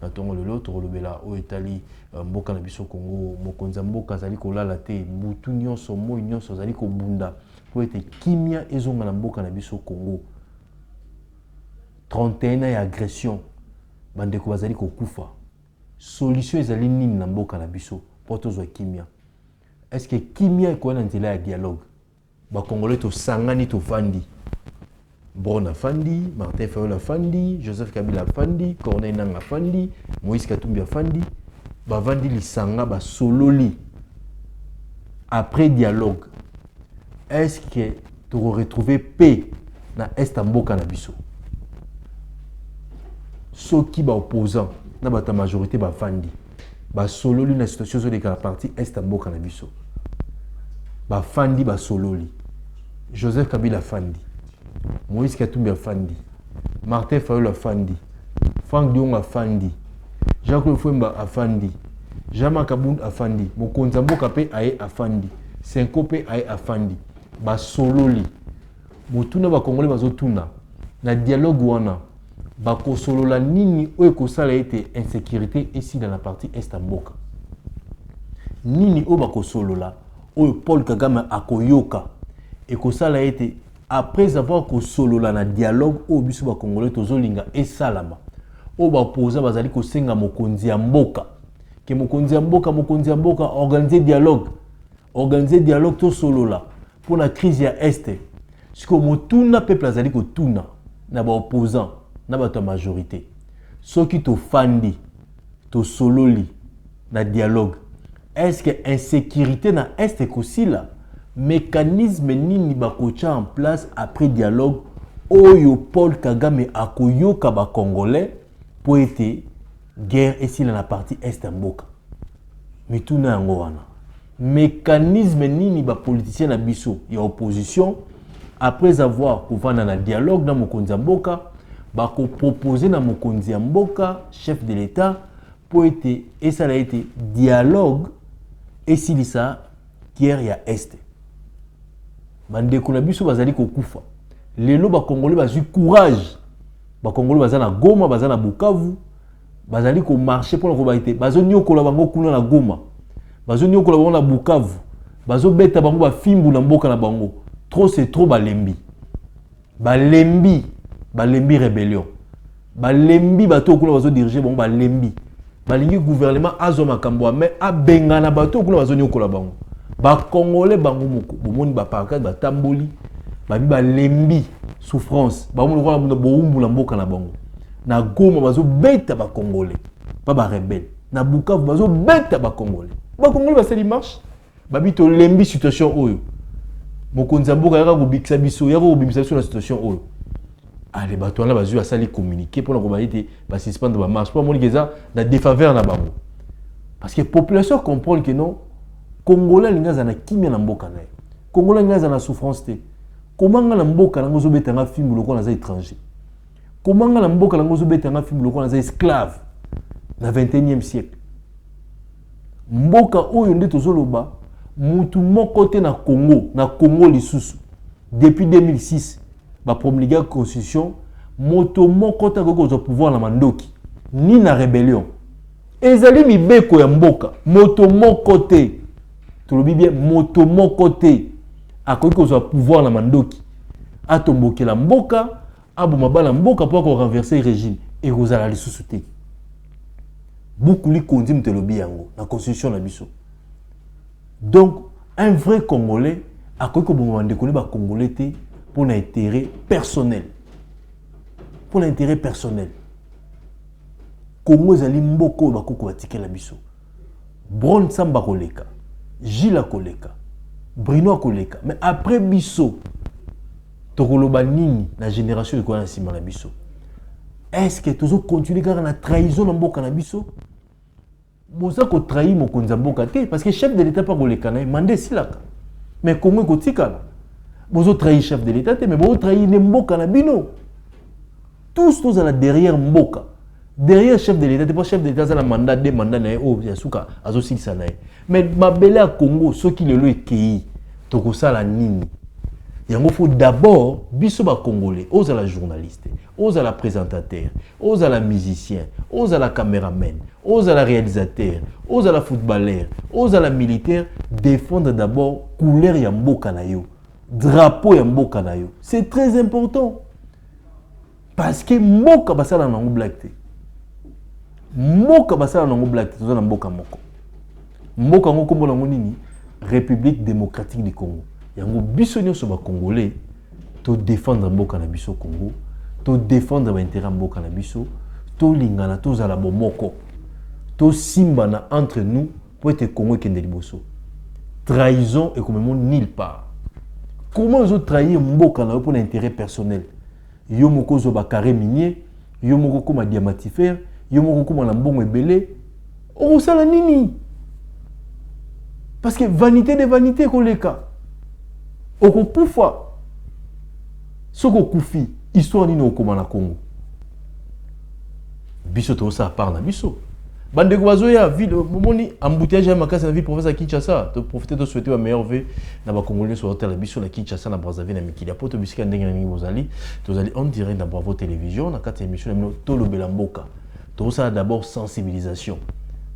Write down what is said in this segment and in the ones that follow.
na tongo lelo tokolobela o etali mboka na biso Congo mokonza mboka zali kolala te butu nyonso moi nyonso zali kobunda po ete kimia ezonga na mboka na biso Congo 31 ya agression bandeko bazali kokufa solution ezali nini na mboka na biso po tozwa kimia est-ce que kimia eko na nzela ya dialogue ba congolais to sangani to fandi Bon Fandi, Martin Fayol Fandi, Joseph Kabila Fandi, Corneille Nanga Fandi, Moïse Katumbi Fandi, Bavandi Lisanga, ba sololi. Après dialogue, est-ce que tu auras retrouvé paix dans l'Est Mboka na biso? Ceux qui ba opposants, na ba ta majorité ba Fandi, ba sololi na situation de la partie Est Mboka na biso. Ba Fandi ba sololi. Joseph Kabila Fandi. Moïse Katumbi Fandi, Martin Fayol Fandi, Franck Dion Fandi, Jacques Fouemba Fandi, Jama Kaboun Fandi, Mokonza Mboka pe aye Fandi, Senko pe aye Fandi, ba sololi. Motuna ba Congolais bazotuna na dialogue wana ba ko solola nini o ko sala ete insécurité ici dans la partie est Mboka. Nini o ba ko solola o Paul Kagame akoyoka e ko sala ete après avoir ko solola na dialogue au biso ba Congolais tozolinga et salama o ba posa bazali ko senga mokonzi ya mboka ke mokonzi ya mboka organiser dialogue to solola pour la crise ya est siko motuna peuple azali ko tuna na ba opposant na ba ta majorité soki to fandi to sololi na dialogue est-ce que insécurité na est ko sila mécanisme nini bakocha en place après dialogue oyo Paul Kagame akoyoka ba Congolais pour être guerre ici dans la partie est Mboka mituna yango wana mécanisme nini ba politicien na biso ya opposition après avoir kouvana na dialogue na mokonzi mboka bako proposer na mokonzi mboka chef de l'état pour être et ça a été dialogue et silisa guerre ya est bandeko na biso bazali kokufa lelo ba Congolais bazui courage ba Congolais bazana Goma bazana Bukavu bazali ko marcher pour ko baité bazo nyokola bango kuna na Goma bazo nyokola bango na Bukavu bazo beta bango ba fimbu na mboka na bango trop c'est trop balembi rébellion balembi bato kuna bazo diriger bango balembi balingi gouvernement azo makambo mais abenga na bato kuna bazo nyokola bango ba Congolais bango moko bomoni ba pancarte ba tamboli ba lembi souffrance ba mo ko na boumbu na mboka na bango na Goma bazo beta ba Congolais pas ba rebelle na Bukavu bazo beta ba Congolais ba sali marche ba bito lembi situation oyo mokonza mboka yaka ko bikisa biso yaka ko bimisa biso na situation oyo allez bato wana bazo asali communiquer pour na ko ba ite ba suspendre ba marche pour moni keza na défaveur na bango parce que population comprend que non Congolais lingaza na kimia na mboka na ye. Congolais lingaza na souffrance te. Comment nga na mboka nango zo betanga film loko na za étranger. Comment nga na mboka nango zo betanga film loko na za esclave na 21e siècle. Mboka oyo nde tozoloba mutu moko te na Congo lisusu depuis 2006 ba promulguer la constitution moto moko te ko pouvoir na mandoki ni na rébellion. Ezali mibeko ya mboka moto moko te tolobi bien moto moko te akoki kozwa pouvoir na mandoki atombokela mboka aboma bala mboka pour ko renverser régime et kozala lisusu te beaucoup li kondi mtelobi yango na constitution na biso donc un vrai Congolais akoki koboma ndeko ne ba Congolais te pour l'intérêt personnel Congo ezali mboko bakoko batikela biso Bron Samba koleka Gila koleka, Bruno koleka, mais après biso, tokoloba nini la génération de quoi sima na biso. Est-ce que toujours continuer car na trahison na mboka na biso? Boza ko trahir mokonza mboka te parce que chef de l'état pas koleka na mandé silaka. Mais comment ko tikala? Bozo trahir chef de l'état te mais bozo trahir ne mboka na bino. Tous à la derrière mboka. Derrière chef de l'état, pas chef de l'état, ça a mandat, des mandats, oh, Yasuka, Azosil Sanae. Mais ma belle à Congo, ceux qui le lui kei, toko ça la nini. Il faut d'abord, biso ba Congolais, aux à la journaliste, aux à la présentateur, aux à la musicien, aux à la caméraman, aux à la réalisateur, aux à la footballeur, aux à la militaire, défendre d'abord couleur ya mboka na yo, drapeau ya mboka na yo. C'est très important. Parce que mboka basala na black te. Mboka basala na black te, toza na mboka moko. Mboka ngo kombo na nini? République démocratique du Congo. Yango biso nyonso ba Congolais to défendre mboka na biso Congo, to défendre ba intérêt mboka na biso, to lingana to zala bomoko, to simbana entre nous pour être Congo kende liboso. Trahison et comme nulle part. Comment ils ont trahi mboka na pour l'intérêt personnel? Yo moko zo ba carré minier, yo moko koma diamantifère, yo moko koma na mbongo ebele. O sala nini? Parce que vanité de vanité koleka. Oko kufa soko kufi histoire nini okoma na Congo biso to ça part na biso bande ko bazoya ville momoni embouteillage ya makasi na ville professeur Kinshasa to profiter de souhaiter la meilleure vie na ba Congolais sur hôtel biso na Kinshasa na Brazzaville na mikili poto bisika ndenge na bozali tozali on dirait na Bravo Télévision na kati émission na to lobela mboka to ça d'abord sensibilisation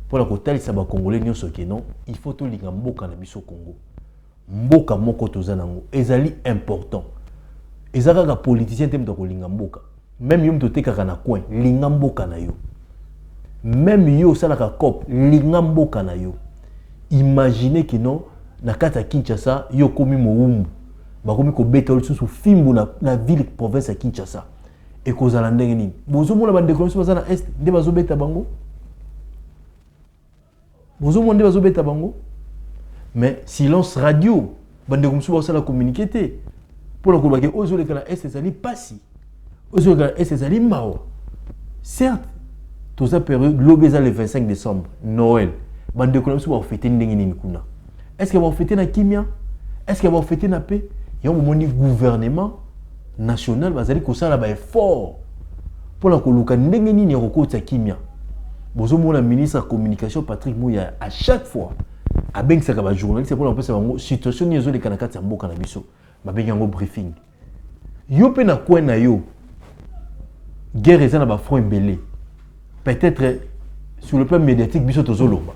pour la kotalisa ba Congolais nyonso ke non il faut to linga mboka na biso Congo. Mboka moko toza nango ezali important ezaka ka politicien te mtoko linga mboka même yo mtoteka na coin linga mboka na yo même yo sala ka cop linga mboka na yo imaginez que non na kata Kinshasa yo komi moumbu bakomi ko beta sous fimbu na ville province ya Kinshasa et kozala ndenge nini bozo mona bande ko baza na est nde bazo beta bango bozo mona nde bazo beta bango. Mais silence radio, bande comme ça la communiquer pour la communiquer aux autres que SSali passi, aux autres que SSali mao. Certes, tout ça période l'obéza le 25 décembre, Noël, bande comme ça va fêter ndenge nini kuna. Est-ce qu'elle va fêter na kimia? Est-ce qu'elle va fêter na paix? Il y a un moment gouvernement national bazali ko sala ba effort pour la koluka ndenge nini roko tsa kimia. Bozo mona ministre de la communication Patrick Mouya à chaque fois a bien que ça va journaliste c'est pour l'empêcher la situation ni les canacats c'est mboka na biso ba bien yango briefing yo pe na coin na yo guerre eza na ba front belé peut-être sur le plan médiatique biso tozoloba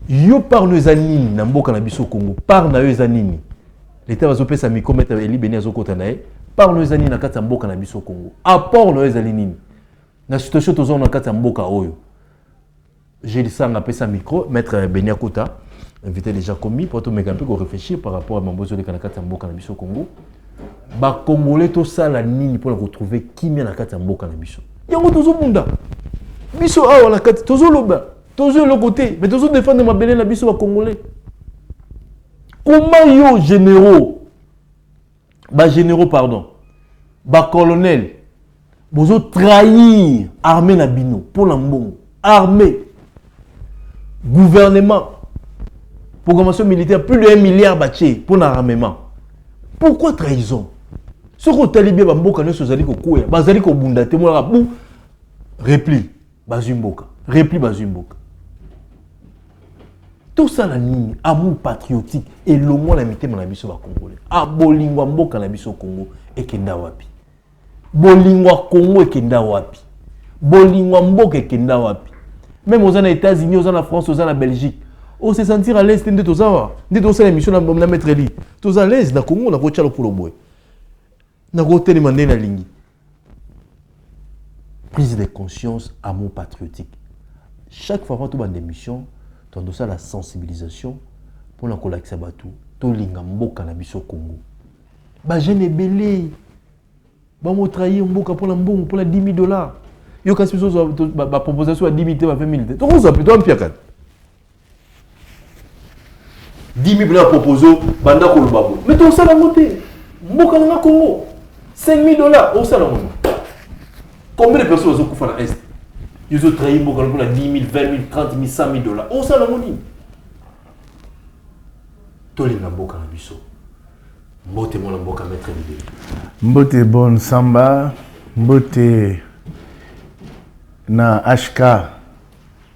yo par nos anini na mboka na biso Congo par na yo zanini l'état va zopesa micro mettre eli beni azokota na par nos anini na kati mboka na biso Congo apport no zanini na situation tozo na kati mboka oyo. J'ai dit ça, on appelle ça micro, maître Benia Kota, invité déjà commis, pour tout me un peu réfléchir par rapport à mon besoin de Kanakambo Cannabis au Congo. Bah, Congolais, tout ça, la ligne pour retrouver qui m'a Nakatambo Cannabis. Il y a un autre monde. Biso, ah, on a quatre, toujours le côté, mais toujours défendre ma belle la biso à Congolais. Comment yo généraux, pardon, bah, colonel, vous trahir armée Nabino pour l'ambon, armée. Gouvernement, programmation militaire, plus de 1 milliard bâti pour l'armement. Pourquoi trahison? Ce qu'on t'a dit bien, Bamboka ne se zali ko kouya, bazali ko bunda te mo la bou repli bazumboka, repli bazumboka. Tout ça la ligne amour patriotique et le moins la mité mon biso ba Congolais. A bolingwa mboka na biso Congo et kenda wapi. Bolingwa Congo et kenda wapi. Bolingwa mboka et kenda wapi. Même aux États-Unis, aux France, aux Belgique, on se sentir à l'aise de tout ça. De tout ça, l'émission na mettre li. Tous à l'aise, na Congo, na kocha pour le boy. Na kote ni mandé na lingi. Prise de conscience, amour patriotique. Chaque fois que tu as une émission, tu as ça la sensibilisation pour la collecte sabatu. Tu linga mboka na biso Congo. Ba jeune belé. Ba mo trahir mboka pour la mbongo pour la $10,000. Yo kasi biso ba proposition à 10 000 à 20 000. Donc on s'appelle plutôt un piakat. 10 000 dollars proposé banda ko lubabo. Mais tu ça la montée. Mboka na Congo. $5,000 au salon. Combien de personnes ont fait la est? Ils ont trahi mboka pour la 10 000, 20 000, 30 000, 100 000 dollars. Au salon ni. Toli na mboka na biso. Mbote mo na mboka mettre l'idée. Mbote bon samba, mbote na HK,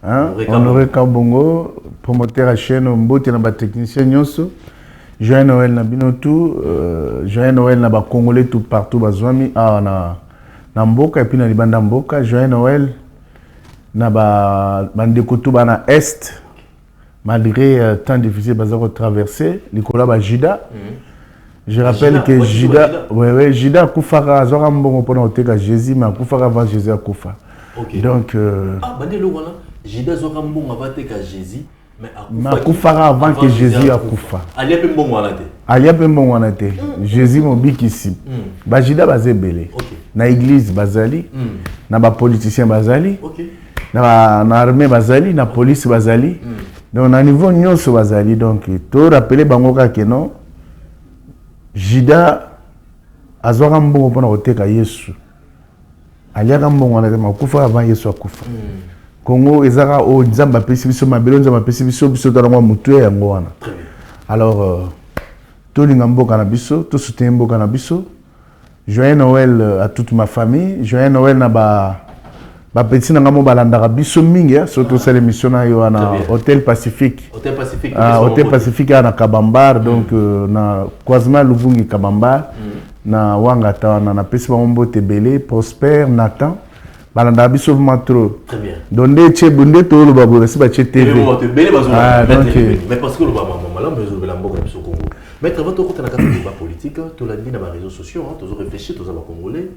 hein? Honoré Kabongo, promoteur à chaîne, mbote na ba technicien nyonso. Joyeux Noël na bino tout, joyeux Noël na ba Congolais tout partout bazwami na mboka et puis na libanda mboka, joyeux Noël na ba bandeko tout bana est malgré temps difficile bazako traverser Nicolas ba Jida. Je rappelle que Jida Koufara azora mbongo pona oteka Jésus mais Koufara avant Jésus akufa. OK. Donc bandelo wana Jida zora mbongo avant oteka Jésus mais Koufara avant que Jésus akufa. Alia pe mbongo wana te. Alia pe mbongo wana te. Jésus mobikisi. Ba Jida bazebele. OK. Na église bazali, na ba politicien bazali. OK. Na armée bazali, na police bazali. Donc na niveau nyonso bazali donc to rappeler bango ka que non Jida azwaka mbongo mpona koteka Yesu aliaka mbongo wana te makufa avant Yesu akufa. Congo ezaka o nzamba apesi biso mabelo nzamba apesi biso talango mutu yango wana. Alors tolinga mboka na biso to soutenir mboka na biso. Joyeux Noël à toute ma famille, joyeux Noël na ba petit na ngamo balandaka biso mingi surtout c'est l'émission na yo na Hôtel Pacifique. Hôtel Pacifique. Hôtel Pacifique na Kabambar donc na croisement Luvungi Kabambar na Wangata na pesi bango tebele Prosper Nathan balandaka biso vraiment trop. Très bien. Donde che bunde to lo babo resi ba che TV. Mais parce que le baba maman là mais la mboka biso Congo. Mais avant de rentrer dans le débat politique, tout lundi dans les réseaux sociaux, toujours réfléchir, tous les Congolais.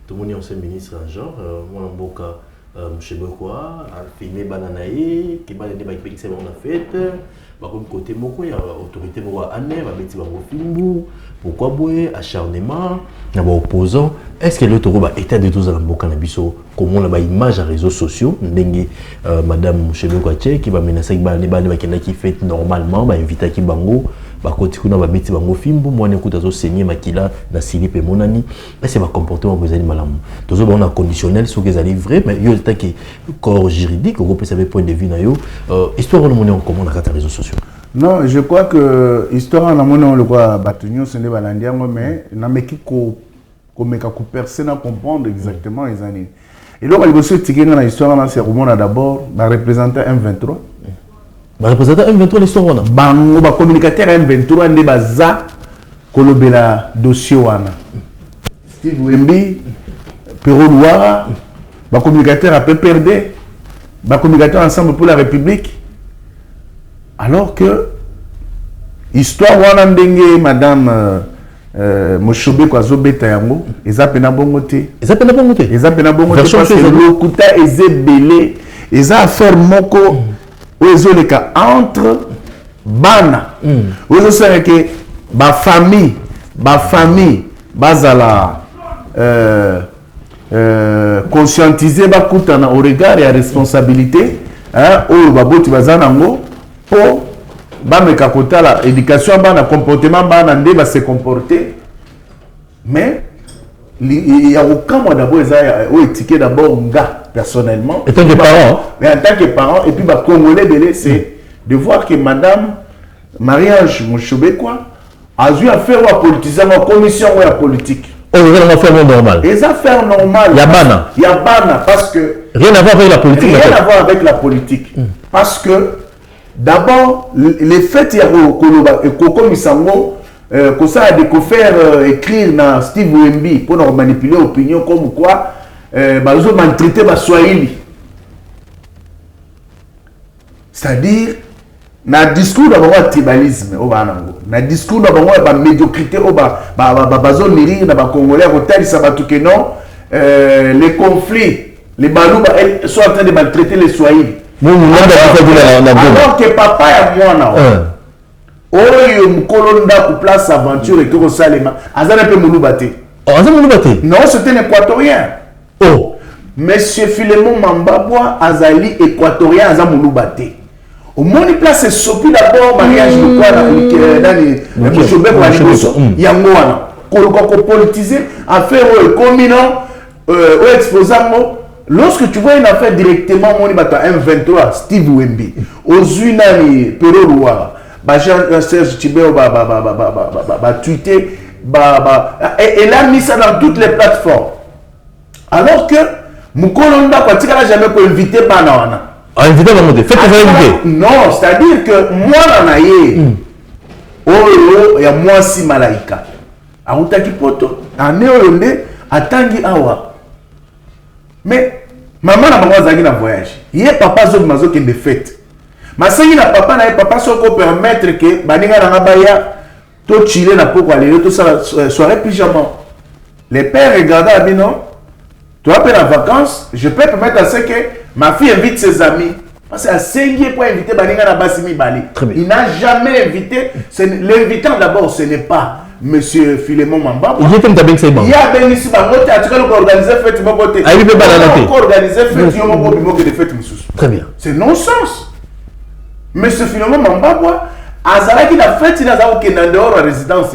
Tout le monde est ancien ministre en genre, moi en boka, M. Bekwa, filmé Bananaï, qui va les débats qui c'est bon en fait. Par contre côté moko, il y a autorité moi année, va mettre bango filmou, pourquoi boue, acharnement, il y a opposant. Est-ce que l'autre va état de tous dans boka na biso, comment on a image à réseaux sociaux, n'engue Madame M. Bekwa qui va menacer qui fait normalement, va inviter qui bango. Bakoti kuna babeti bango fimbu mwana kuta zo saigner makila na silipe monani c'est un comportement que vous allez malamu tozo ba on a conditionnel ce que vous allez vrai mais yo tant que corps juridique on peut savoir point de vue na yo histoire on monnaie en commun dans les réseaux sociaux. Non, je crois que histoire na monnaie on le croit batunyo ce n'est pas l'andiango mais na meki ko meka ko personne à comprendre exactement les années. Et là il faut se tirer dans l'histoire là c'est comment d'abord ba représenter M23. Ba représenter M23 l'histoire wana. Bango ba communicateur M23 nde baza kolobela dossier wana. Steve Wembi, Pero Louara, ba communicateur à PPRD, ba communicateur ensemble pour la République. Alors que histoire wana ndenge madame Moshobe kwa zobeta yango, eza pena bongo te. Eza pena bongo te. Eza pena bongo te parce que lokuta ezebele, eza affaire moko ka entre bana ozo sera que ba famille bazala conscientiser ba kutana au regard et à responsabilité o baboti bazana ngo po ba meka kotala éducation bana comportement bana nde ba se comporter mais il y a aucun mois d'abord ils ont étiqueté d'abord nga personnellement. En tant que parent. Mais en tant que parent, et puis bah, Congolais, c'est de voir que Madame Marie-Ange Mouchoubekwa a eu affaire à politiser ma commission ou à politique. Oh, c'est une affaire normale. Les affaires normales. Il y a bana. Il y a bana parce que. Rien à voir avec la politique. Rien à voir avec la politique. Parce que d'abord, les faits, il y a Koko Misango. Que ça a découvert écrire dans Steve Wembi pour nous manipuler l'opinion comme quoi ils ont maltraité les Swahili. C'est-à-dire, dans le discours de le tribalisme, dans le discours de la médiocrité, dans le Congolais, les conflits, les balous sont en train de maltraiter les Swahili. Alors que papa et moi, oyo mukolo ndako place aventure et que salema azana pe mulubate. Non, c'était un équatorien. Oh, monsieur Philemon Mambabwa azali équatorien aza mulubate. Au moni place sopi d'abord mariage de quoi dans les Moshobek wa liboso yango wana. Ko politiser affaire communant exposant lorsque tu vois une affaire directement moni bata M23 Steve Wembi ozuinani Pero Louara Serge Tibéo tweeté, et a mis ça dans toutes les plateformes. Alors que Moukolonda, quand il n'a jamais invité Banana. Invité Banana, faites inviter. Non, c'est-à-dire que moi, oyo ya mwasi malaika autaki poto ane oyo nde atangi awa mais maman na bango azalaki na voyage ye papa azokende fête masengi na papa na ye papa soko permettre que baninga na baya to chile na poko alelo to sala soirée pyjama les pères regardaient abino toi après la vacances je peux permettre à ce que ma fille invite ses amis parce que Sengi pour inviter baninga na basi mibali il n'a jamais invité l'invitant d'abord ce n'est pas Monsieur Philémon Mamba. Il y a bien ici, tu as organisé fête, tu as organisé fête, très bien. C'est non-sens. Monsieur Philémon Mamba, Azara qui a fait, il a dehors à résidence.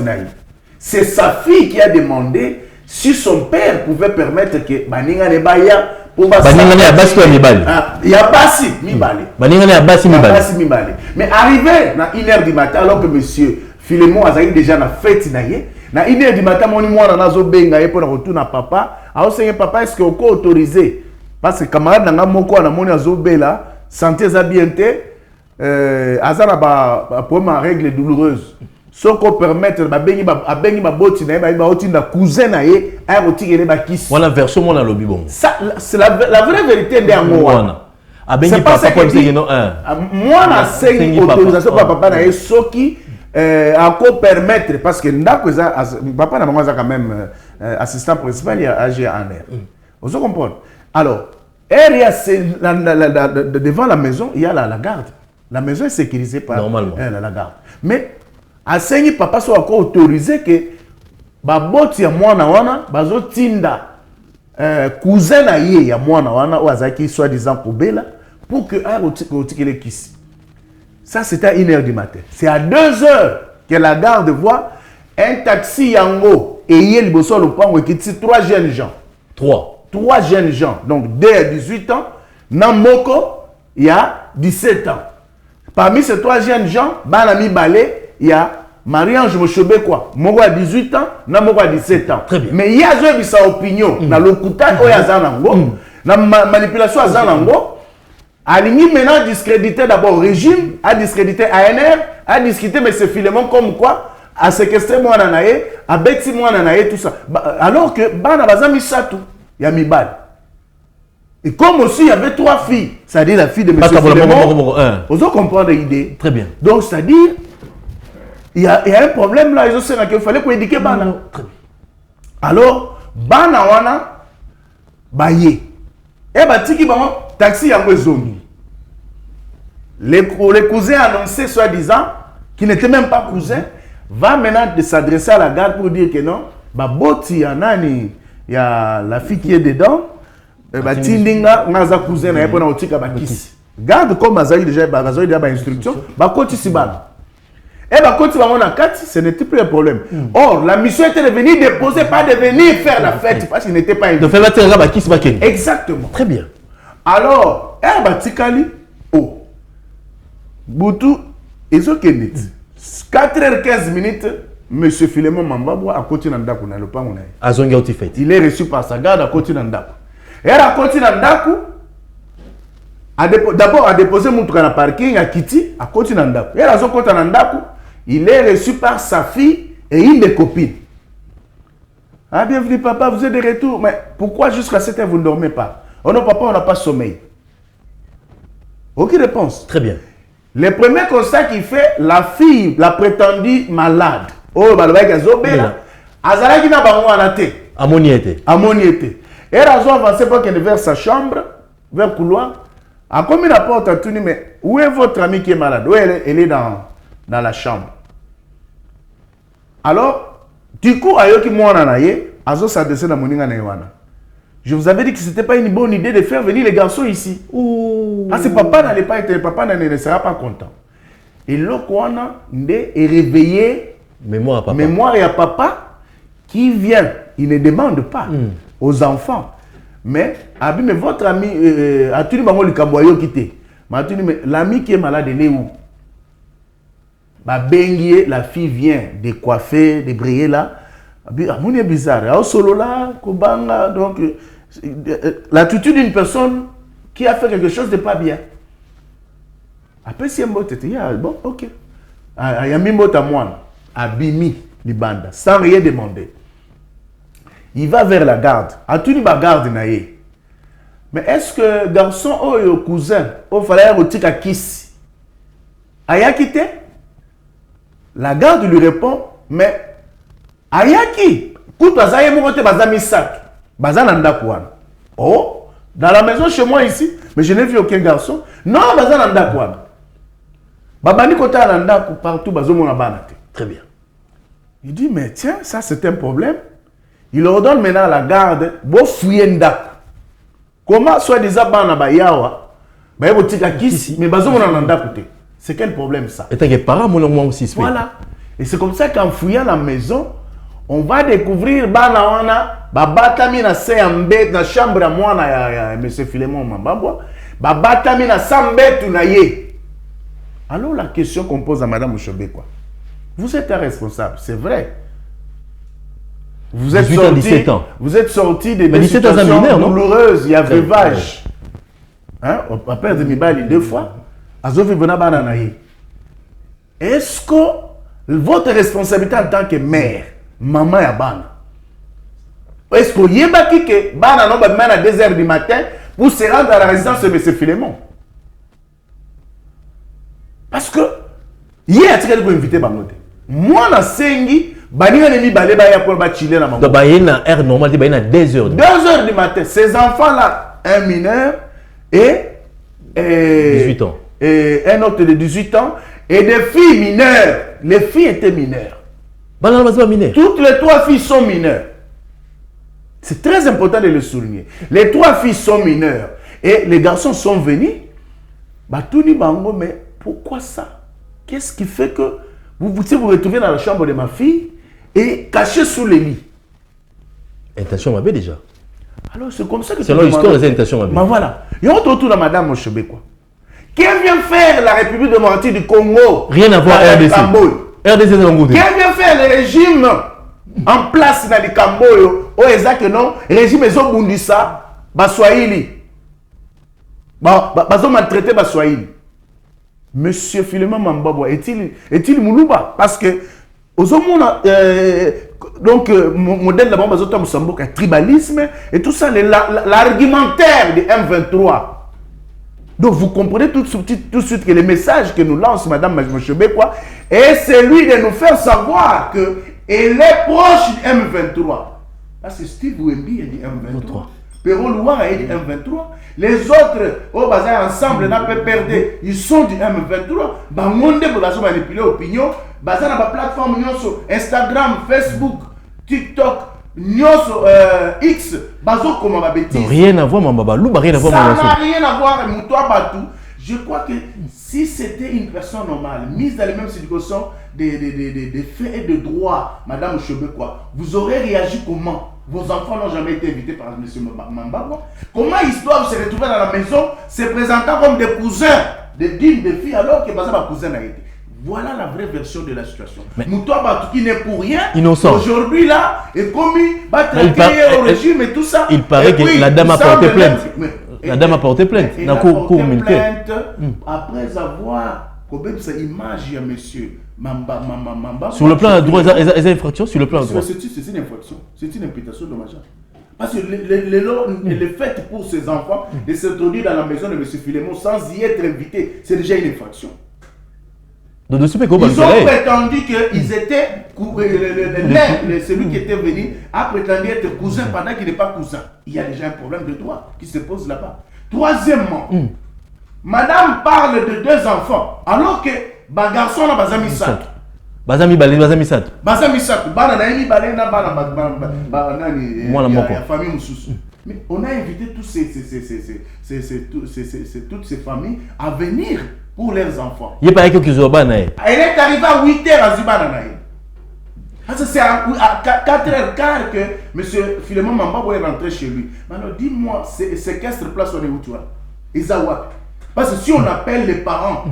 C'est sa fille qui a demandé si son père pouvait permettre que Baninga ne baya pour Baninga ne abasi mibali. Il y a basi mibali. Baninga ne abasi mibali. Mais arrivé à 1h du matin alors que monsieur Philémon azali déjà na fête na ye na 1h du matin moni mwana nazo benga ye pour retourner papa aosenye papa est-ce que oko autorisé parce que camarade nanga moko na moni azobela santé za bien te azana ba pour ma règle douloureuse soko permettre ba bengi ba boti na ye ba otinda cousin na ye a rotikele ba kisi voilà version mona lobi bon ça c'est la vraie vérité de yango wana abengi papa pour dire non mwana sengi autorisation papa na ye soki encore permettre parce que papa n'a pas quand même assistant principal il y a AG en air. Vous comprenez? Alors, devant la maison, il y a la garde. La maison est sécurisée par la garde. Mais à Sengi papa soit encore autorisé que baboti ya mwana wana bazo tinda cousin na ye ya mwana wana ou azaki soi-disant kobela pour que a otikele kisi. Ça, c'était à 1h du matin. C'est à 2h que la garde voit un taxi Yango et il y a le pango qui tire 3 jeunes gens. 3 jeunes gens. Donc, 2 à 18 ans. Namoko, il y a 17 ans. Parmi ces 3 jeunes gens, Banami Balé, il y a Marie-Ange Moshobé quoi. Moko a 18 ans, Namoko a 17 ans. Mais il y a sa opinion. Dans le coutage, il y a Zanango. Dans la manipulation, il y a Zanango. Aligny maintenant discrédité d'abord le régime, a discrédité ANR, a discrédité M. Philémon comme quoi, a séquestré moi nanaye, a bêti moi nanaye, tout ça. Alors que Bana Bazami Satou, il y a Mibal. Et comme aussi il y avait 3 filles, c'est-à-dire la fille de M. Philémon, vous comprenez l'idée. Très bien. Donc c'est-à-dire, il y a un problème là, il fallait qu'on éduque Bana. Alors, Bana wana, baye. Et batiki bama taxi yango zone. Les cousins annoncés soi-disant qui n'étaient même pas cousins va maintenant de s'adresser à la garde pour dire que non, ba boti ya nani ya la fille qui est dedans ba tindinga ngaza cousin na yepona otika ba kisi. Garde comme azali déjà ba instruction ba koti sibana. Et bah, quand tu vas en kati, ce n'était plus un problème. Or, la mission était de venir déposer, pas de venir faire la fête, parce qu'il n'était pas invité. De faire la terre qui se baquait. Exactement. Très bien. Alors, Tikali, oh, Boutou, ils ont 4h15 minutes, M. Philémon Mambabwa a continué à Ndaku, le pas il est reçu par sa garde à continuer à Ndaku. Et à continuer à Ndaku, d'abord à déposer mon truc dans le parking, à Kiti, à continuer à Ndaku. Et à son côté à Ndaku, il est reçu par sa fille et une des copines. Ah, bienvenue papa, vous êtes de retour. Mais pourquoi jusqu'à 7h vous ne dormez pas? Oh non papa, on n'a pas sommeil. Aucune réponse. Très bien. Le premier constat qu'il fait, la fille, la prétendue malade. Oh, bah le mec a zobé là. Azala qui n'a pas monté. Ammoniété. Ammoniété. Et elle a avancé pour qu'elle vers sa chambre, vers le couloir. A comme la porte à tout mais où est votre ami qui est malade? Où elle est dans la chambre. Alors, du coup, Ayoki Mouananaye, Azo s'adresse à Moninga Naïwana. Je vous avais dit que ce n'était pas une bonne idée de faire venir les garçons ici. Parce que papa n'allait pas être, papa ne sera pas content. Et l'Okwana est réveillé, mémoire à papa, qui vient. Il ne demande pas aux enfants. Mais, mais votre ami, Atuni Bango Lukamboyo quitté. Mais l'ami qui est malade, il est où? La fille vient de coiffer, de briller là. Mon est bizarre. Solo là, Kobanga, donc l'attitude d'une personne qui a fait quelque chose de pas bien. Après, si un mot était bon, ok. Yamimota Moine, Abimi, Libanda, sans rien demander. Il va vers la garde. A tout la garde naïe. Mais est-ce que garçon ou cousin, il fallait retirer à Kiss? Ayakite? La garde lui répond, mais Ayaki, quand tu as mon côté, bazami sac, bazananda kouane. Oh, dans la maison chez moi ici, mais je n'ai vu aucun garçon. Non, bazananda kouane. Babani côté ananda partout, bazomona banate. Très bien. Il dit, mais tiens, ça c'est un problème. Il ordonne maintenant à la garde, bon fouillenda. Comment soit-disant bana bayawa, baye tika kisi, mais bazomona nanda côté. C'est quel problème ça? Et t'as que parents, moi aussi. Voilà. Et c'est comme ça qu'en fouillant la maison, on va découvrir bana wana babatami na seyambe na chambre à moi na monsieur Philémon Mambabwa, babatami na sambe tu na ye. Alors la question qu'on pose à madame Mouchobé quoi. Vous êtes un responsable, c'est vrai. Vous êtes 18 ans, 17 ans. Vous êtes sorti des situations douloureuses, il y a veuvage. Hein, on va perdre Mibali 2 fois. Azofi Bona bana na ye. Est-ce que votre responsabilité en tant que mère, maman ya bana, est-ce que yebaki ke bana no ba à 2 h du matin pour se rendre à la résidence de M. Philémon? Parce que hier tu as invité bangote. Moi na sengi baninga ne mi balé ba ya pour ba chiller na maman. Donc ba yena heure normale ba yena 2 h. 2 h du matin. Ces enfants là, un mineur et 18 ans. Et un autre de 18 ans et des filles mineures. Les filles étaient mineures. Toutes les 3 filles sont mineures. C'est très important de le souligner. Les 3 filles sont mineures. Et les garçons sont venus. Batouni Bango, mais pourquoi ça? Qu'est-ce qui fait que vous vous retrouvez dans la chambre de ma fille et caché sous le lit? Intention m'avait déjà. Alors c'est comme ça que c'est l'histoire des intentions m'avait. Ben voilà. Et on retourne à madame Mochobé quoi. Qu'est-ce vient faire la République démocratique du Congo? Rien à voir avec RDC. RDC de Longoudé. Qu'est-ce vient faire le régime en place dans le Camboyo? Oh, exact non. Régime ils ont bondi ça. Baswahili. Ils ont maltraité Baswahili. Monsieur Philémon Mambabwa, est-il Moulouba? Parce que aux hommes, donc, modèle d'abord, tribalisme et tout ça, l'argumentaire de M23. Donc, vous comprenez tout de suite que le message que nous lance Madame Machobé, quoi, est celui de nous faire savoir qu'elle est proche du M23. Parce que Steve Wemby a dit M23. Perrault Louar a dit M23. Les autres, au bazar ensemble, n'a pas perdu. Ils sont du M23. Bangonde, vous avez manipulé l'opinion. Bazar na plateforme sur Instagram, Facebook, TikTok, X, bazo comme ma bêtise. Rien à voir, Mamba Lou, rien à voir. Ça n'a rien à voir avec Moutoua Batou. Je crois que si c'était une personne normale, mise dans les mêmes situations des faits et de droits, Madame Chebekwa, vous aurez réagi comment? Vos enfants n'ont jamais été invités par M. Mambabwa. Comment ils doivent se retrouver dans la maison, se présentant comme des cousins, des dignes de filles, alors que ma cousin a été? Voilà la vraie version de la situation. Moutoua Batou qui n'est pour rien, innocent. Aujourd'hui là, est commis, va traquer au régime et tout ça. Il paraît que la dame a porté plainte. La dame a porté plainte. Elle a porté plainte après avoir coupé sa image à monsieur Mamba. Sur le plan droit, les infractions sur le plan droit. C'est une infraction, c'est une imputation dommageable. Parce que le fait pour ces enfants de s'introduire dans la maison de monsieur Philémon sans y être invité, c'est déjà une infraction. Ils ont prétendu qu'ils étaient, celui qui était venu a prétendu être cousin pendant qu'il n'est pas cousin. Il y a déjà un problème de droit qui se pose là-bas. Troisièmement, madame parle de 2 enfants, alors que les garçons ont Bazami Sat. Bazami Sat. Bazami Sat. Famille Moussous. Mais on a invité toutes ces familles à venir pour leurs enfants. Il n'y a pas quelqu'un qui joue à Banaï. Elle est arrivée à 8 h à Zubanaï. Parce que c'est à 4h15 que M. Philémon Mambabwa est rentré chez lui. Maintenant, dis-moi, séquestre place on est où tu vois? Isawak. Parce que si on appelle les parents,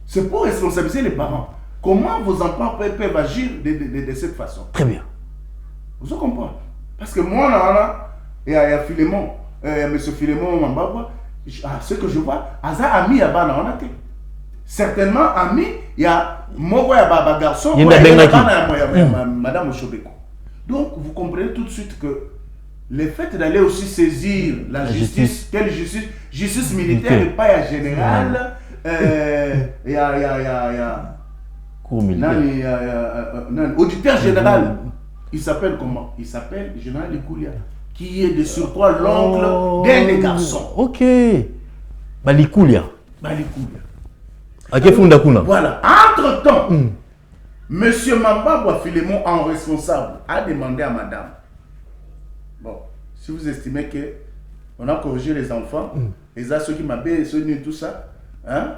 c'est pour responsabiliser les parents. Comment vos enfants peuvent agir de cette façon? Très bien. Vous comprenez? Parce que moi, là, et à Philémon, M. Philémon Mambabwa, ce que je vois, Aza a mis à Bana, on a été. certainement ami, il y a mon garçon, il y a Madame Oshobeko. Donc vous comprenez tout de suite que le fait d'aller aussi saisir la justice, quelle justice? Justice militaire et pas générale. Il y a cour militaire. Auditeur général. Il s'appelle comment? Il s'appelle Général Likoulia, qui est de surcroît l'oncle d'un des garçons. Ok. Balikoulia. Voilà. Entre-temps, Monsieur Mambabwa Philémon, en responsable, a demandé à madame, bon, si vous estimez que on a corrigé les enfants, et ça, ceux qui m'appellent, ceux qui tout ça, hein,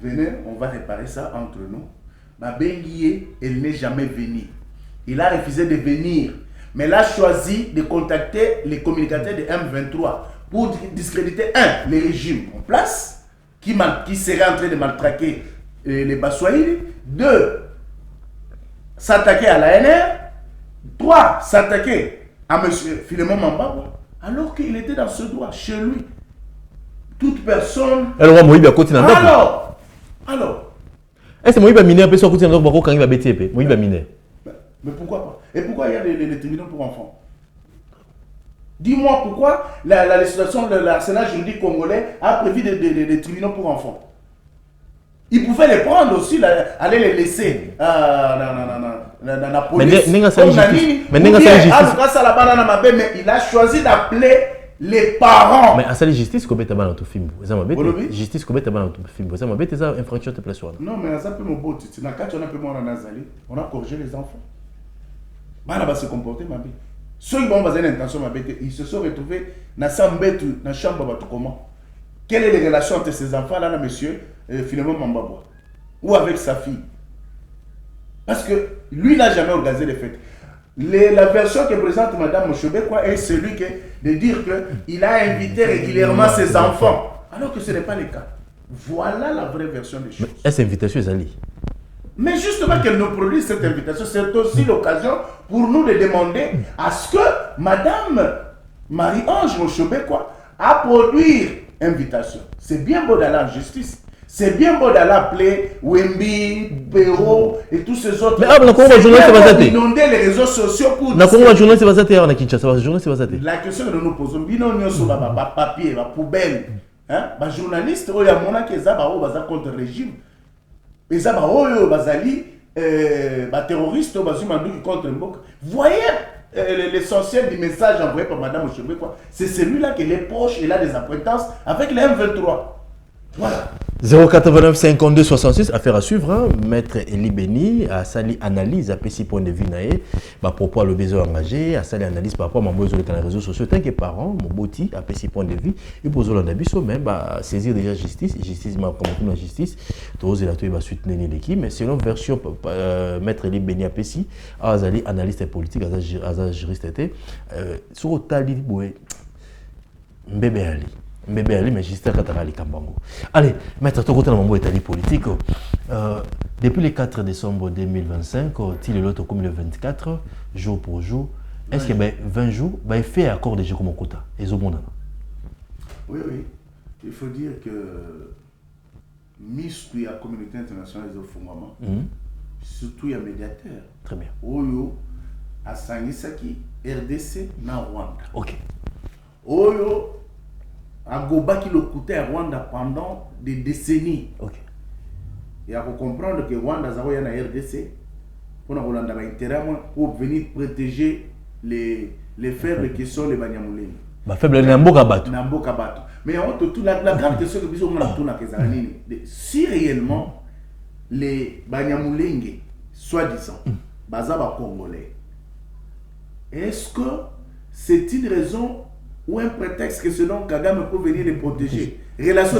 venez, on va réparer ça entre nous. Ma Benguié, elle n'est jamais venue. Il a refusé de venir, mais il a choisi de contacter les communicateurs de M23 pour discréditer, un, les régimes en place, qui serait en train de maltraquer les Baswahili, deux, s'attaquer à l'ANR, trois, s'attaquer à M. Philémon Mambabwa, alors qu'il était dans ce droit, chez lui. Toute personne... Alors, est-ce que Moïse va miner un peu sur le côté de notre quand il va bêter? Moïse va miner. Mais pourquoi pas? Et pourquoi il y a les tribunaux pour enfants? Dis-moi pourquoi la législation de l'arsenal juridique congolais a prévu des tribunaux pour enfants. Ils pouvaient les prendre aussi, aller les laisser dans la police. Mais il a choisi d'appeler les parents. Mais à la justice, comment tu as dans ton film? Justice, comment tu as dans ton film? Vous avez des infractions de place. Non, mais ça peut me botter. On a corrigé les enfants. Bana va se comporter ma vie. Ceux qui ont une intention ma vie, ils se sont retrouvés dans la chambre comment? Quelle est la relation entre ces enfants là, monsieur Philémon Mambabwa, ou avec sa fille? Parce que lui n'a jamais organisé les fêtes. La version que présente Madame Oshobeko est celui de dire qu'il a invité régulièrement ses enfants, alors que ce n'est pas le cas. Voilà la vraie version des choses. Est-ce invitation Zali? Mais justement qu'elle nous produise cette invitation, c'est aussi l'occasion pour nous de demander à ce que Madame Marie-Ange Oshobeko a produit invitation. C'est bien beau d'aller en justice. C'est bien beau d'aller appeler Wemby, Perrault et tous ces autres. Mais c'est bien beau d'inonder les réseaux sociaux pour... La question que nous nous posons, nous sur papier, la poubelle. Les journalistes, ils sont contre le régime. Ils sont terroristes, ils sont contre le Mbok. Voyez l'essentiel du message envoyé par Mme Oshobeko, c'est celui-là qui est proche et a des acquaintances avec les M23. Voilà. 089 52 66, affaire à suivre. Hein. Maître Eli Beni a sali analyse à petit point de vue naé, propos à l'obéso engagé, a sali analyse par rapport à mon besoin dans les réseaux sociaux. Tant que parents, mon boti à petit point de vue, il pose l'anabiso même saisir déjà justice, comme la justice, tous la va soutenir l'équipe. Mais selon version Maître Eli Beni à Pessi, a sali analyste politique, a juriste était sur le tali boué, mbébé Ali. Mais magistère Katarali Kambango. Allez, maître, tu côté dans mon état politique. Depuis le 4 décembre 2025, il est l'autre comme le 24, jour pour jour, est-ce que 20 jours, il fait accord déjà comme quota? Oui. Il faut dire que Miss la communauté internationale des fondements, surtout les médiateurs. Très bien. Oyo, à Sangisaki, RDC, na Rwanda. Ok. Oyo, à Goba qui le coûtait à Rwanda pendant des décennies. Ok. Et à comprendre que Rwanda a une RDC pour venir protéger les faibles qui sont les Banyamulenge. Faible Namboka Bato. Mais la grande question que nous avons, si réellement les Banyamulenge, soi-disant, Bazaba Congolais, est-ce que c'est une raison ou un prétexte que selon Kagame peut venir les protéger? Relation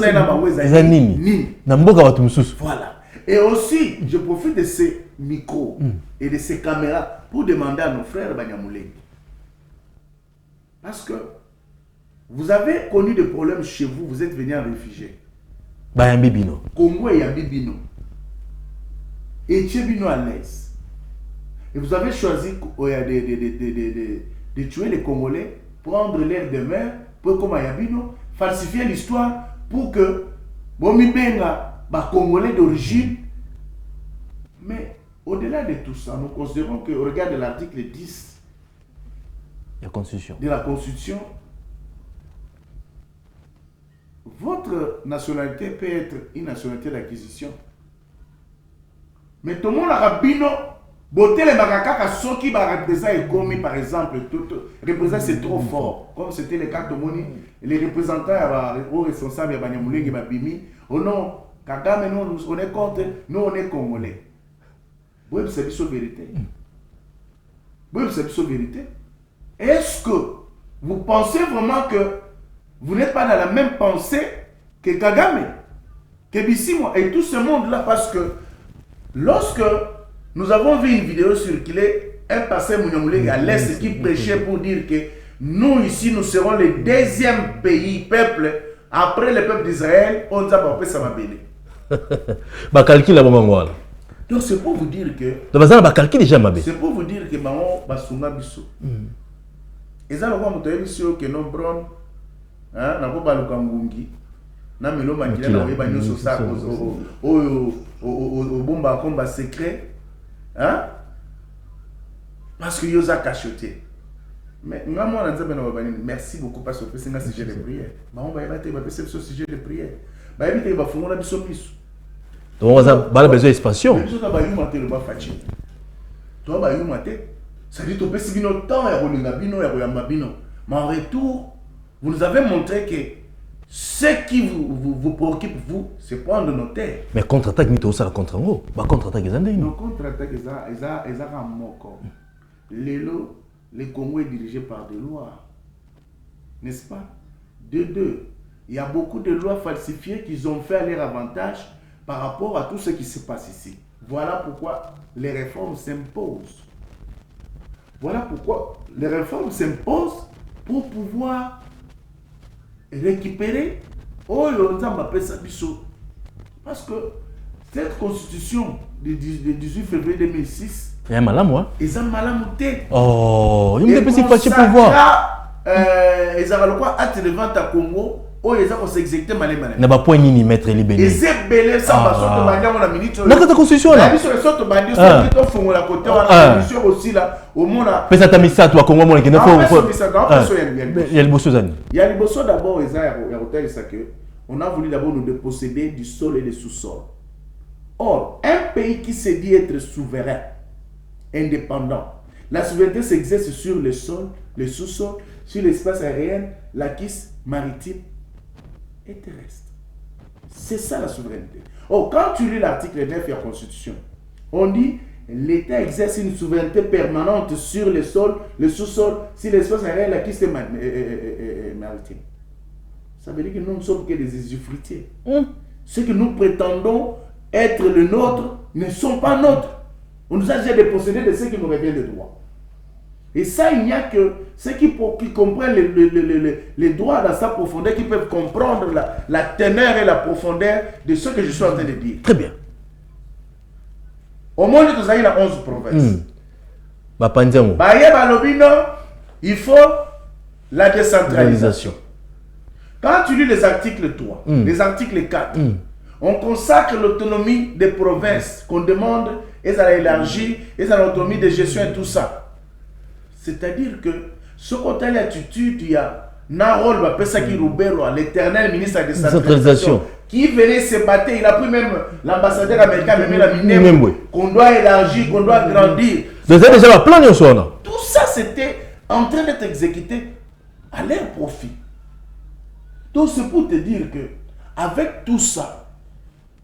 Voilà. Et aussi, je profite de ces micros et de ces caméras pour demander à nos frères Banyamulenge. Parce que vous avez connu des problèmes chez vous, vous êtes venus en réfugié. Bayambibino. Congo et Yambibino. Et Tchébino à l'aise. Et vous avez choisi de tuer les Congolais, prendre l'air de mer, pour comme Yabino, falsifier l'histoire pour que Bomibenga Congolais d'origine. Mais au-delà de tout ça, nous considérons que, au regard de l'article 10 de la Constitution, votre nationalité peut être une nationalité d'acquisition. Mais tout le monde a bino, beauté les macaques, ceux qui représentent commis par exemple, représentent c'est trop fort. Comme c'était le cas de Moni, les représentants aux responsables de Banyamulenge et Babimi, oh non, Kagame, nous on est contre, nous on est Congolais. Oui, c'est une vérité. Oui, c'est une vérité. Est-ce que vous pensez vraiment que vous n'êtes pas dans la même pensée que Kagame, que Bissimo et tout ce monde-là? Parce que lorsque nous avons vu une vidéo circuler, un pasteur Munyamulenge à l'Est qui prêchait pour dire que nous ici, nous serons le deuxième pays, peuple, après le peuple d'Israël, on a pas ça m'a béni. Calcul là, donc c'est pour vous dire que c'est pour vous dire que Maman Basunga Bisso. Et ça, on va vous que non bron, hein, n'a pas le Kangungi, n'a pas le Makila, n'a pas le Sosa, au bomba combat secret, hein, parce que Yosa cachoté. Mais merci beaucoup parce que c'est un sujet de prière. Maman va y ce sujet de prière. Bah éviter va fondre la Bisso Bisso. Donc on a besoin d'expansion. Ça dit que si nous temps mais en retour, vous nous avez montré que ce qui vous préoccupe, vous, c'est prendre nos terres. Mais contre-attaque, nous avons contre nous. Contre-attaque, non, contre-attaque, ils ont un mot. Le Congo est dirigé par des lois. N'est-ce pas? De deux, il y a beaucoup de lois falsifiées qu'ils ont fait à leur avantage par rapport à tout ce qui se passe ici. Voilà pourquoi les réformes s'imposent. Voilà pourquoi les réformes s'imposent pour pouvoir récupérer parce que cette constitution du 18 février 2006, il y a un malin, moi. Ils ont malamouté. Oh, il y a un petit pouvoir. Ils ont le quoi acte de vente à Congo. Oh, ils ont s'exécuté malin. N'a pas point ni mettre les bénis. Ils ont belé ça parce que bandia on a minute. Notre constitution là. Ils sont sorte bandia ça qui font la côté on a mission aussi là au monde là. Mais ça t'a mis ça toi Congo moi qui ne faut. Il y a le bosso d'année. Il y a le bosso d'abord ils ont hôtel ça que on a voulu d'abord nous déposséder du sol et des sous-sols. Or, un pays qui se dit être souverain, indépendant, la souveraineté s'exerce sur le sol, le sous-sol, sur l'espace aérien, la quisse maritime et terrestre. C'est ça la souveraineté. Or, quand tu lis l'article 9 de la Constitution, on dit l'État exerce une souveraineté permanente sur le sol, le sous-sol, sur l'espace aérien, la quisse maritime. Ça veut dire que nous ne sommes que des usufruitiers. Ce que nous prétendons être le nôtre ne sont pas nôtres. On nous a déjà dépossédé de ce qui nous revient de droit. Et ça, il n'y a que ceux qui comprennent les droits dans sa profondeur, qui peuvent comprendre la teneur et la profondeur de ce que je suis en train de dire. Très bien. Au monde, nous avons 11 provinces. Il faut la décentralisation. Quand tu lis les articles 3, les articles 4, on consacre l'autonomie des provinces qu'on demande, et ça élargit, et ça l'autonomie de gestion et tout ça. C'est-à-dire que ce côté l'attitude, il y a Narol Bapesaki Roubero, l'éternel ministre de la décentralisation, qui venait se battre, il a pris même l'ambassadeur américain, même la minère, qu'on doit élargir, qu'on doit grandir. Tout ça, c'était en train d'être exécuté à leur profit. Donc c'est pour te dire que avec tout ça,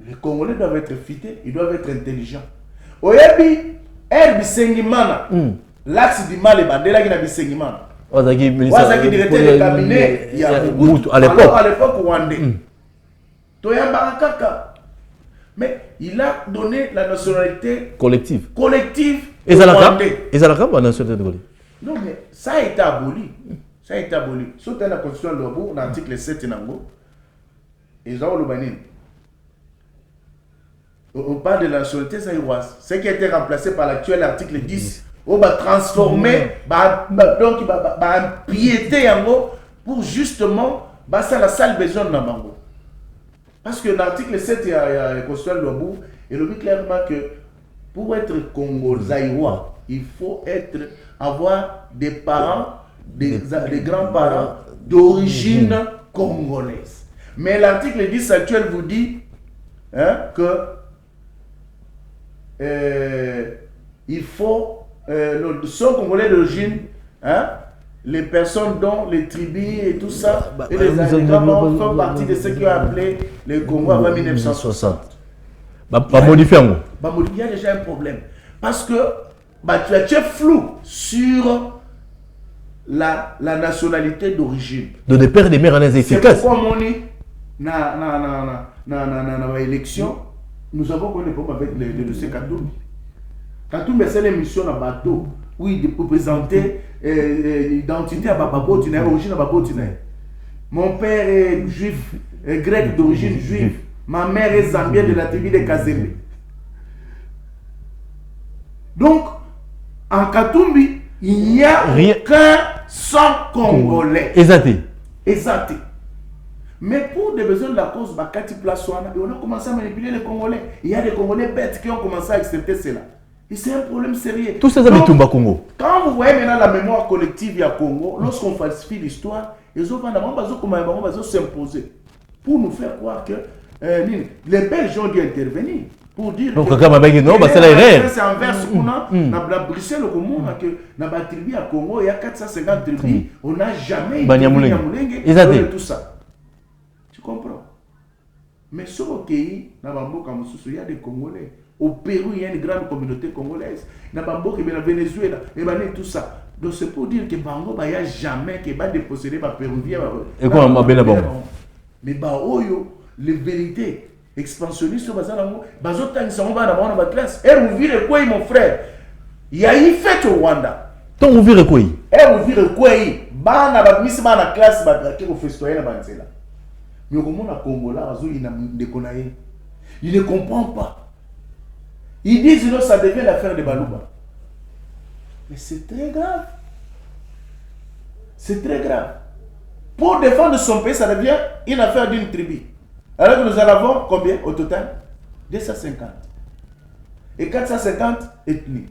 les Congolais doivent être fités, ils doivent être intelligents. Oyebi, Bisengimana, l'axe du mal est bandé, qui n'a Bisengimana. Wazaki directeur de cabinet, il y a à l'époque rwandais. Toyamba Kaka. Mais il a donné la nationalité collective. Et ça la la nationalité collective. Non, mais ça a été aboli. Ça a été aboli. Sauf la constitution de l'Obo, l'article 7 Nango, ils ont le banin. On parle de la nationalité saïroise. Ce qui a été remplacé par l'actuel article 10. On va transformer, donc empiéter pour justement, ça la salle besoin de Nabango. Parce que l'article 7, il y a Constitution Lobou, et le dit clairement que pour être Congolais, il faut avoir des parents, des grands-parents d'origine congolaise. Mais l'article 10 actuel vous dit que il faut, sont Congolais d'origine, les personnes dont les tribus et tout ça, et les grands font partie de ceux qui ont appelé le Congo avant 1960. Il y a déjà un problème. Parce que tu es flou sur la nationalité d'origine. De des pères et des mères en efficace. C'est pourquoi on dit, dans l'élection, nous avons connu des problèmes avec le dossier Katoumbi. Katoumbi, c'est l'émission dans bateau où il peut présenter l'identité à Bababotine, l'origine à Bababotine. Mon père est juif, grec d'origine juive. Ma mère est zambienne de la tribu de Kazembe. Donc, en Katoumbi, il n'y a qu'un sang congolais. Exact. Mais pour des besoins de la cause, on a commencé à manipuler les Congolais. Il y a des Congolais bêtes qui ont commencé à accepter cela. Et c'est un problème sérieux. Tout ça, c'est Tumba Congo. Quand vous voyez maintenant la mémoire collective à Congo, lorsqu'on falsifie l'histoire, ils ont s'imposer pour nous faire croire que les Belges ont dû intervenir pour dire que c'est inverse qu'on a dans Bruxelles au Congo que dans la tribu à Congo il y a 450 tribus, on n'a jamais eu tout ça. Tu comprends? Mais sur le pays, dans il y a des Congolais. Au Pérou, il y a une grande communauté congolaise. Dans le Venezuela, et tout ça. Donc c'est pour dire que Bango, il n'y a jamais qui va déposséder les Péruviens. Et quoi, mais les vérités expansionnistes, ils sont dans ma classe. Et vous virez quoi, mon frère? Il y a une fête au Rwanda. Donc vous virez quoi? Et vous virez quoi? La classe, vous festoyer la banzela. Mais comment la Congola, il ne comprend pas. Ils disent que ça devient l'affaire de Balouba. Mais c'est très grave. C'est très grave. Pour défendre son pays, ça devient une affaire d'une tribu. Alors que nous en avons combien au total? 250. Et 450 ethnies.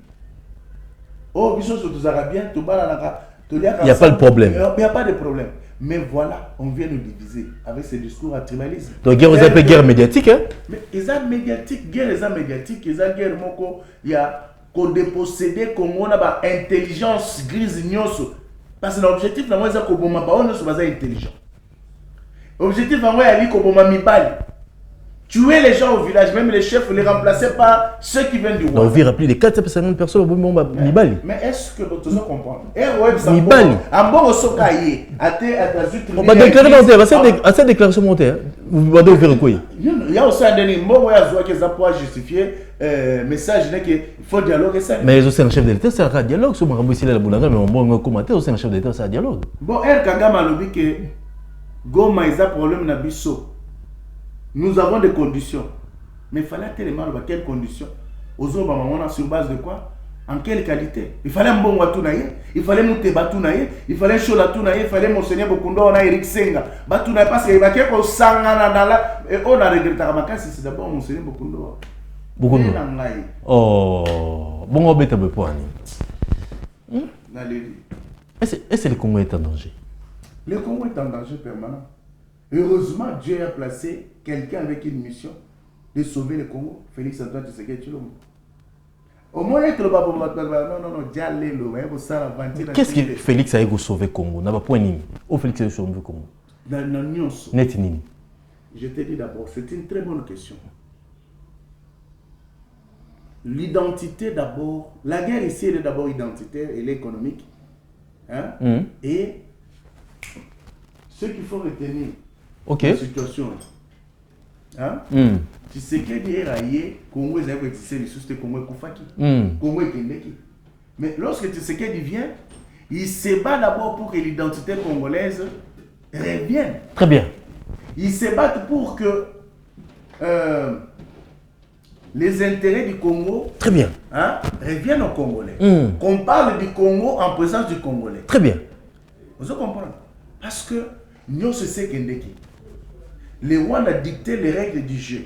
Oh, ils sont sur les Arabiens, il n'y a pas de problème. Il n'y a pas de problème. Mais voilà, on vient nous diviser avec ces discours à tribalisme. Donc, guerre, vous appelez guerre médiatique, hein? Mais ils ont médiatique, guerre, ils ont médiatique, ils ont guerre, il y a qu'on déposséder comme on a intelligence grise ignoso. Parce que l'objectif, c'est que on soit intelligent. L'objectif, c'est que mibali. Tuer les gens au village, même les chefs, les remplacer par ceux qui viennent du roi. Donc, vous rappelez les 450 personnes au Mibali. Mais est-ce que vous comprenez? Mibali. En bon, au Sokaye, on va déclarer monter, à cette déclaration montée, vous allez ouvrir quoi? Il y a aussi un dernier mot où il y a pour justifier le message qu'il faut dialoguer. Mais aussi un chef de l'État, c'est un dialogue. Si on a la boulanga, mais on va commenter aussi un chef de l'État, c'est un dialogue. Bon, El Kagama a dit que Goma, il y a un problème dans Bisso. Nous avons des conditions. Mais il fallait tellement avoir quelles conditions? Aux autres, sur base de quoi? En quelle qualité? Il fallait un bon Watounaye, il fallait monter Batounaye, il fallait un Chola Tounaye, il fallait Monseigneur Bokundo, on a Eric Senga. Batounaye, parce qu'il y a quelqu'un qui et on a regretté à ma casse, c'est d'abord Monseigneur Bokundo. Bokundo. Oh, bon, on va mettre un peu point. Est-ce que le Congo est en danger? Le Congo est en danger permanent. Heureusement, Dieu a placé quelqu'un avec une mission de sauver le Congo. Félix Antoine Tshisekedi Tshilombo. Au moins, être le babo, non, qu'est-ce que Félix a sauvé le Congo? N'a pas point ni. Où Félix a sauvé le Congo? Net ni. Je te dis d'abord, c'est une très bonne question. L'identité d'abord, la guerre ici, elle est d'abord identitaire, elle est économique. Hein? Et ce qu'il faut retenir. La situation. Hein? Tu sais que dire Congo est le Congo Koufaki. Congo est Kendeki. Mais lorsque tu sais qu'il vient, il se bat d'abord pour que l'identité congolaise revienne. Très bien. Il se bat pour que les intérêts du Congo très bien. Reviennent aux Congolais. Qu'on parle du Congo en présence du Congolais. Très bien. Vous comprenez? Parce que nous, c'est Kendeki. Les Rwandais dictaient les règles du jeu.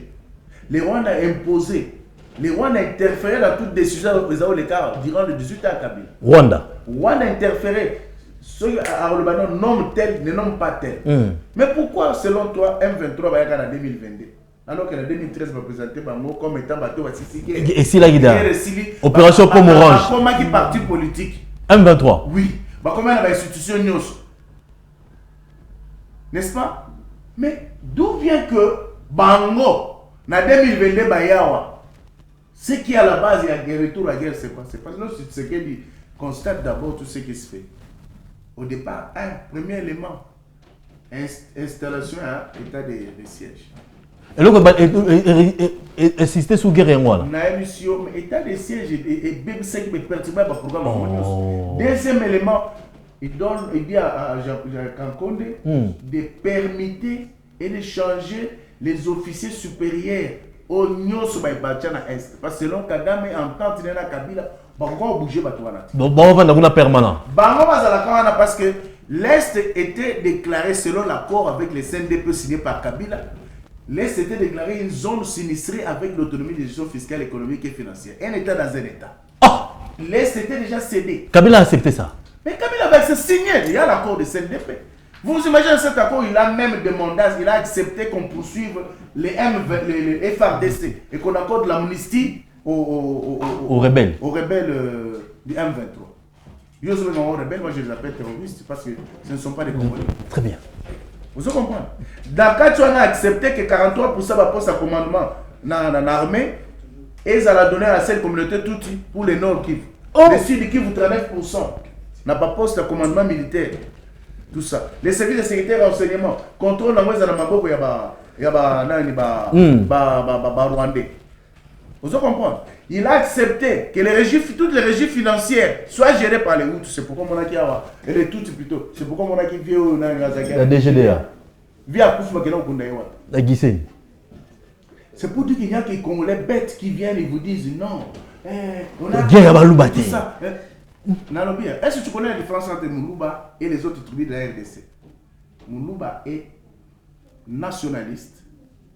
Les Rwandais imposaient. Les Rwandais interféraient dans toute décision durant le 18 ans à Kabila. Rwanda interférait. Ceux à Libanon nomment tel, ne nomment pas tel. Mais pourquoi, selon toi, M23 va y avoir en 2022 alors qu'en 2013 va présenter comme étant bateau à Sissi? Et si la guida opération Pomme Orange. Comment qui parti politique? M23. Oui. Comment l'institution news? N'est-ce pas? Mais d'où vient que Bango, en 2022, Bayawa, ce qui est à la base, il y a un retour à la guerre, c'est quoi? C'est parce que ce qu'il constate d'abord tout ce qui se fait. Au départ, un premier élément, installation à état de siège. Et donc, insister sur guerre et moi. État de siège et même ce qui me perturbe le programme. Deuxième élément, il dit à Jean Conde de permettre et de changer les officiers supérieurs au Nyon sur Est. Parce que selon Kagame, entente de Kabila, pourquoi bouger Batouana? Bon, on va permanent. Parce que l'Est était déclaré selon l'accord avec les CNDP signé par Kabila. L'Est était déclaré une zone sinistrée avec l'autonomie de gestion fiscale, économique et financière. Un État dans un État. L'Est était déjà cédé. Kabila a accepté ça. Mais Kabila va signé. Il y a l'accord de CNDP. Vous imaginez cet accord, il a même demandé, il a accepté qu'on poursuive les FRDC et qu'on accorde l'amnistie aux rebelles. Aux rebelles du M23. Ils sont rebelles, moi je les appelle terroristes parce que ce ne sont pas des Congolais. Très bien. Vous comprenez? Dans le cas où on a accepté que 43% va poste à commandement dans l'armée, et ça a donné à cette communauté tout pour les Nord Kivu. Les Sud Kivu, 39% n'a pas poste à commandement militaire. Tout ça. Les services de sécurité et renseignement, contrôle la moise dans la Maboko, il y a Rwandais. Vous comprenez? Il a accepté que toutes les régies financières soient gérées par les Hutus. C'est pourquoi on a qui a les Tutsis plutôt. C'est pourquoi on a qui vit au la DGDA. Via Koufma Kena Kundaïwa. La Guissé. C'est pour dire qu'il y a des Congolais bêtes qui viennent et vous disent non. On a tout ça. Est-ce que tu connais la différence entre Moulouba et les autres tribus de la RDC? Moulouba est nationaliste,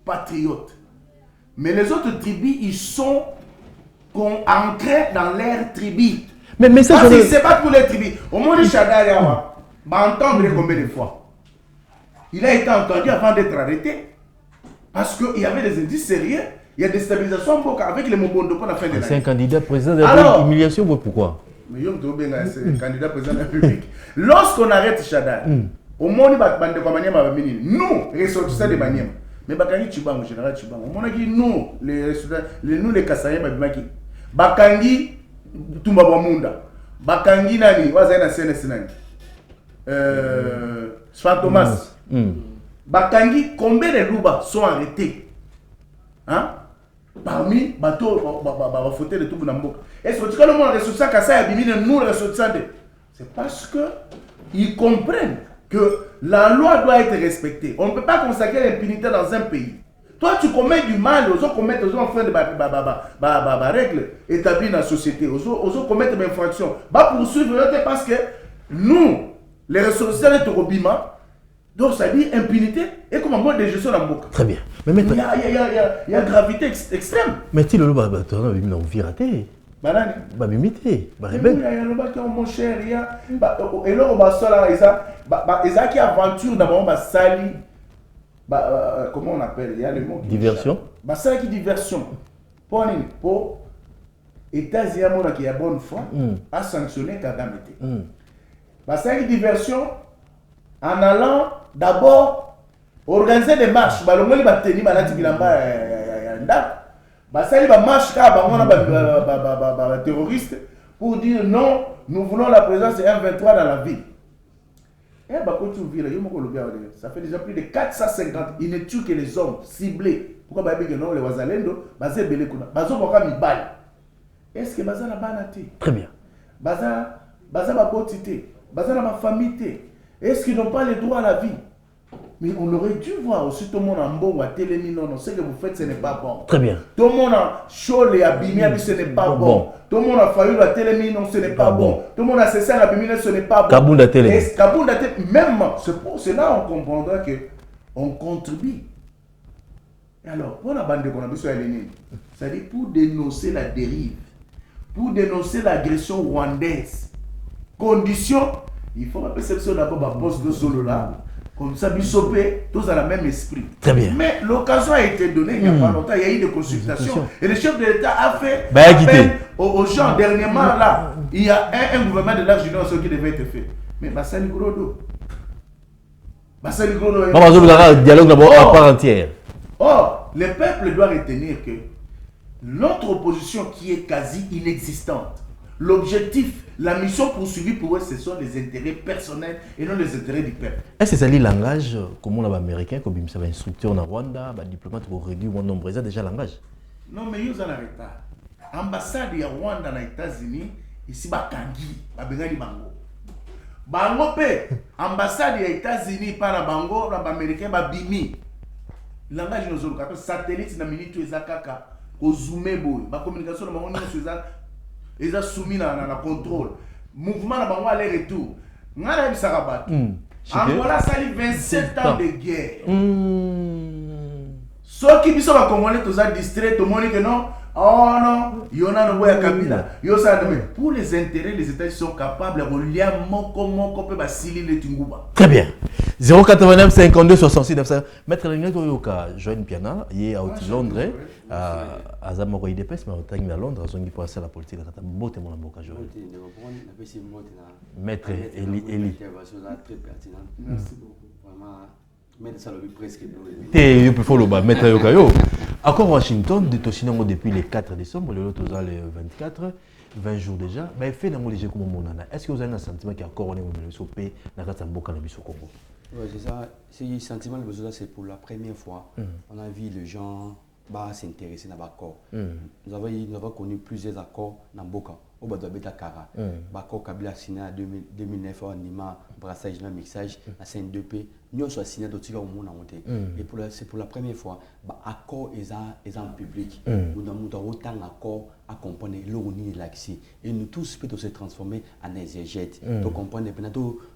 patriote. Mais les autres tribus, ils sont ancrés dans leur tribu. Mais ça, parce que c'est pas pour les tribus. Au moins, les Chadar, va entendre combien de fois? Il a été entendu avant d'être arrêté. Parce qu'il y avait des indices sérieux. Il y a des stabilisations avec les Mobondo pour la fin de l'année. C'est un candidat président de la humiliation, pourquoi? Mais c'est un candidat président de la République. Lorsqu'on arrête Chadar, au moins, nous, ressortissants de Banyema, mais Bakangi Chibango, général Chibango, on a dit nous, les Kassaïens, Bakangi Tumbabamunda, Bakangi Nani, Wazana CNS Nani, Thomas, Bakangi, combien de Louba sont arrêtés? Hein? Parmi bateaux, fauteuil de tout Namboka. Est-ce que tu as le monde ressortissant Kassaï nous les ressortissants? C'est parce qu'ils comprennent que la loi doit être respectée. On ne peut pas consacrer l'impunité dans un pays. Toi, tu commets du mal, aux autres commettent aux enfants de règles établies dans la société, aux autres commettent des infractions. Poursuivre parce que nous, les ressortissants de Torobima, donc ça dit impunité et comme un mode de gestion dans le Boka. Très bien. Mais il y a gravité extrême. Mais tu le vois, tu as vu, on vit raté. Banane. Bah imité. Bah rebelle. Il y a le bac mon cher, il y a et là on va sola Isa qui aventure d'abord bah sali comment on appelle, il y a le mot diversion. Bah ça qui diversion. Pour États-Unis qui a bonne foi à sanctionner Kagame. Bah ça qui diversion en allant d'abord organiser des marches, bah le monde va tenir malade bilamba ça il va marcher terroriste pour dire non, nous voulons la présence de M23 dans la ville. Et ça fait déjà plus de 450. Il ne tue que les hommes ciblés. Pourquoi non les Wazalendo, est-ce que Baza la banate? Très bien. Baza ma quotité, Baza ma famille. Est-ce qu'ils n'ont pas le droit à la vie? Mais on aurait dû voir aussi tout le monde en bon ou à télémi, non, ce que vous faites, ce n'est pas bon. Très bien. Tout le monde a chaud et abîmé, ce n'est pas bon. Tout le monde a failli à télémi, non, ce n'est pas bon. Tout le monde a cessé à abîmer, ce n'est pas bon. Kabounda télémi. Kabounda télémi, même, c'est là on comprendra qu'on contribue Alors, pour la bande de Konabisou c'est-à-dire pour dénoncer la dérive, pour dénoncer l'agression rwandaise, condition, il faut rappeler cette d'abord ma poste de solo là, comme ça, Bissopé, tous à la même esprit. Très bien. Mais l'occasion a été donnée il n'y a pas longtemps, il y a eu des consultations. Et le chef de l'État a fait appel aux gens. Dernièrement, là, il y a un gouvernement de l'argent qui devait être fait. Mais Bassali Grodo. Bassali Grodo. On va avoir un dialogue d'abord à part entière. Or, le peuple doit retenir que notre opposition qui est quasi inexistante, l'objectif, la mission poursuivie pour eux, ce sont les intérêts personnels et non les intérêts du peuple. Est-ce que c'est le langage, comme on a américain, comme il y a instructeur en Rwanda, les diplomates ont réduit mon nombre, ils ont déjà le langage? Non, mais ils ont un retard. L'ambassade de Rwanda aux États-Unis, ici, Bakangi, Babengani Bango. Bango pe, ambassade des États-Unis, par la Bango, l'Américain, Babimi. Le langage nous a satellite na minute ezakaka ko zoomer boy ba communication na bango nyonso eza soumis na contrôle mouvement na bango aller retour ngana bisaka bato Angola sali 27 ans de guerre soki biso ba congolais toza distrait to moni que non oh non yona no boya kabila yo ça mais pour les intérêts les États sont capables de lier moko pe ba sili le tinguba. Très bien. 089 52 66 900. Maître Lenglet Toyoka, Joanne Piana, il est à Londres, à Zamoro IDPS, mais au temps à Londres, ils ont dit pour la politique. Ça botte mon amour, Joanne. Maître Eli. Merci beaucoup. Vraiment, maître Salobi presque. Il peut faire le bas, Maître Yokayo. Accord Washington, de Toshinango depuis le 4 décembre, le lot aux le 24. 20 jours déjà, mais fait dans mon léger comme mon nana. Est-ce que vous avez un sentiment qu'il y a encore un paix dans le Congo? Oui, c'est ça. Ce sentiment, c'est pour la première fois. On a vu les gens s'intéresser à l'accord. Nous avons connu plusieurs accords dans Boka. Au Badouabeta Kara. L'accord Kabila signé en 2009 en Nima, brassage, mixage, la CN2P. Nous avons signé d'autres au monde. Et c'est pour la première fois, l'accord est en public. Nous avons autant d'accords à comprendre l'ONU et l'accès. Et nous tous pouvons se transformer en exégètes. Pour comprendre,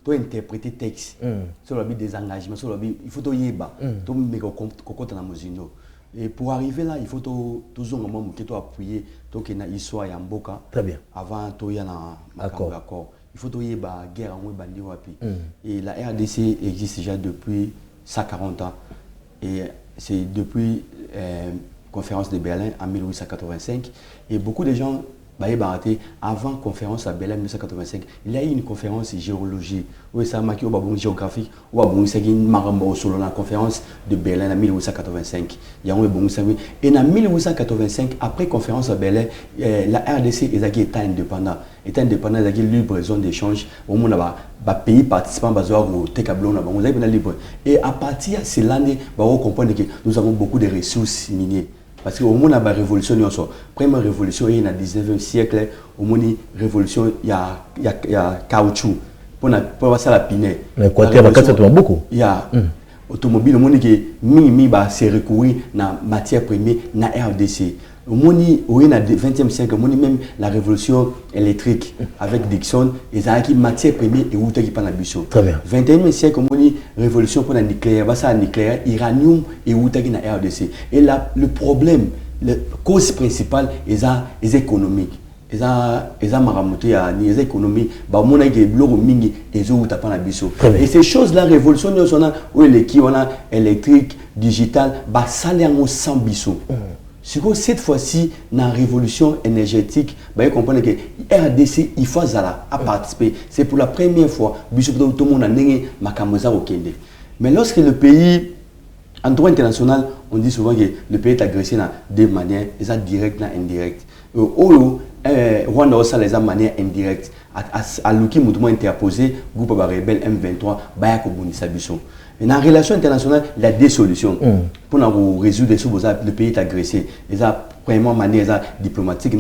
pour interpréter le texte. Sur le des engagements, il faut tout y aller. Tout le monde. Et pour arriver là, il faut toujours appuyer qu'il y ait une histoire en Boka. Très bien. Avant qu'il y ait un accord. Il faut qu'il y ait une guerre en Bandi. Et la RDC existe déjà depuis 140 ans. Et c'est depuis la conférence de Berlin en 1885. Et beaucoup de gens, avant la conférence à Berlin en 1985, il y a eu une conférence de géologie. Oui, ça a marqué au géographique. Ou la conférence de Berlin en 1885. Et en 1885, après la conférence à Berlin, la RDC est indépendante. État indépendant, il y a une libre zone d'échange. Au monde, les pays participants au Tekablo, libre. Et à partir de cette année, on comprend que nous avons beaucoup de ressources minières. Parce qu'au monde, il y a une révolution. La première révolution, il y a 19e siècle. Au monde, révolution, il y a caoutchouc. Pour passer à la pinée. L'Équateur, il y a beaucoup. Il y a automobile, au monde, c'est recourir à la matière première, à la RDC. Au monde, au 20e siècle, même la révolution électrique avec Dixon, il y a une matière première et où il y a une ambition. Très bien. 21e siècle, au monde, révolution pour le nucléaire, uranium et où il y a une RDC. Et là, le problème, la cause principale est économique. Ils ont les économies, et ces choses-là, révolution, on a électrique, digital, ça les sans biso. Cette fois-ci, dans la révolution énergétique, vous comprenez que RDC, il faut participer. C'est pour la première fois que tout le monde a dit. Mais lorsque le pays, en droit international, on dit souvent que le pays est agressé de deux manières, directes et indirectes. Rwanda aussi les manière indirecte. À l'outil mouvement interposé, groupe rebelle M23, Bayako Bonissa Bisson. Et dans la relation internationale, il y a des solutions. Pour résoudre le pays est agressé. Il y a premièrement manière diplomatique,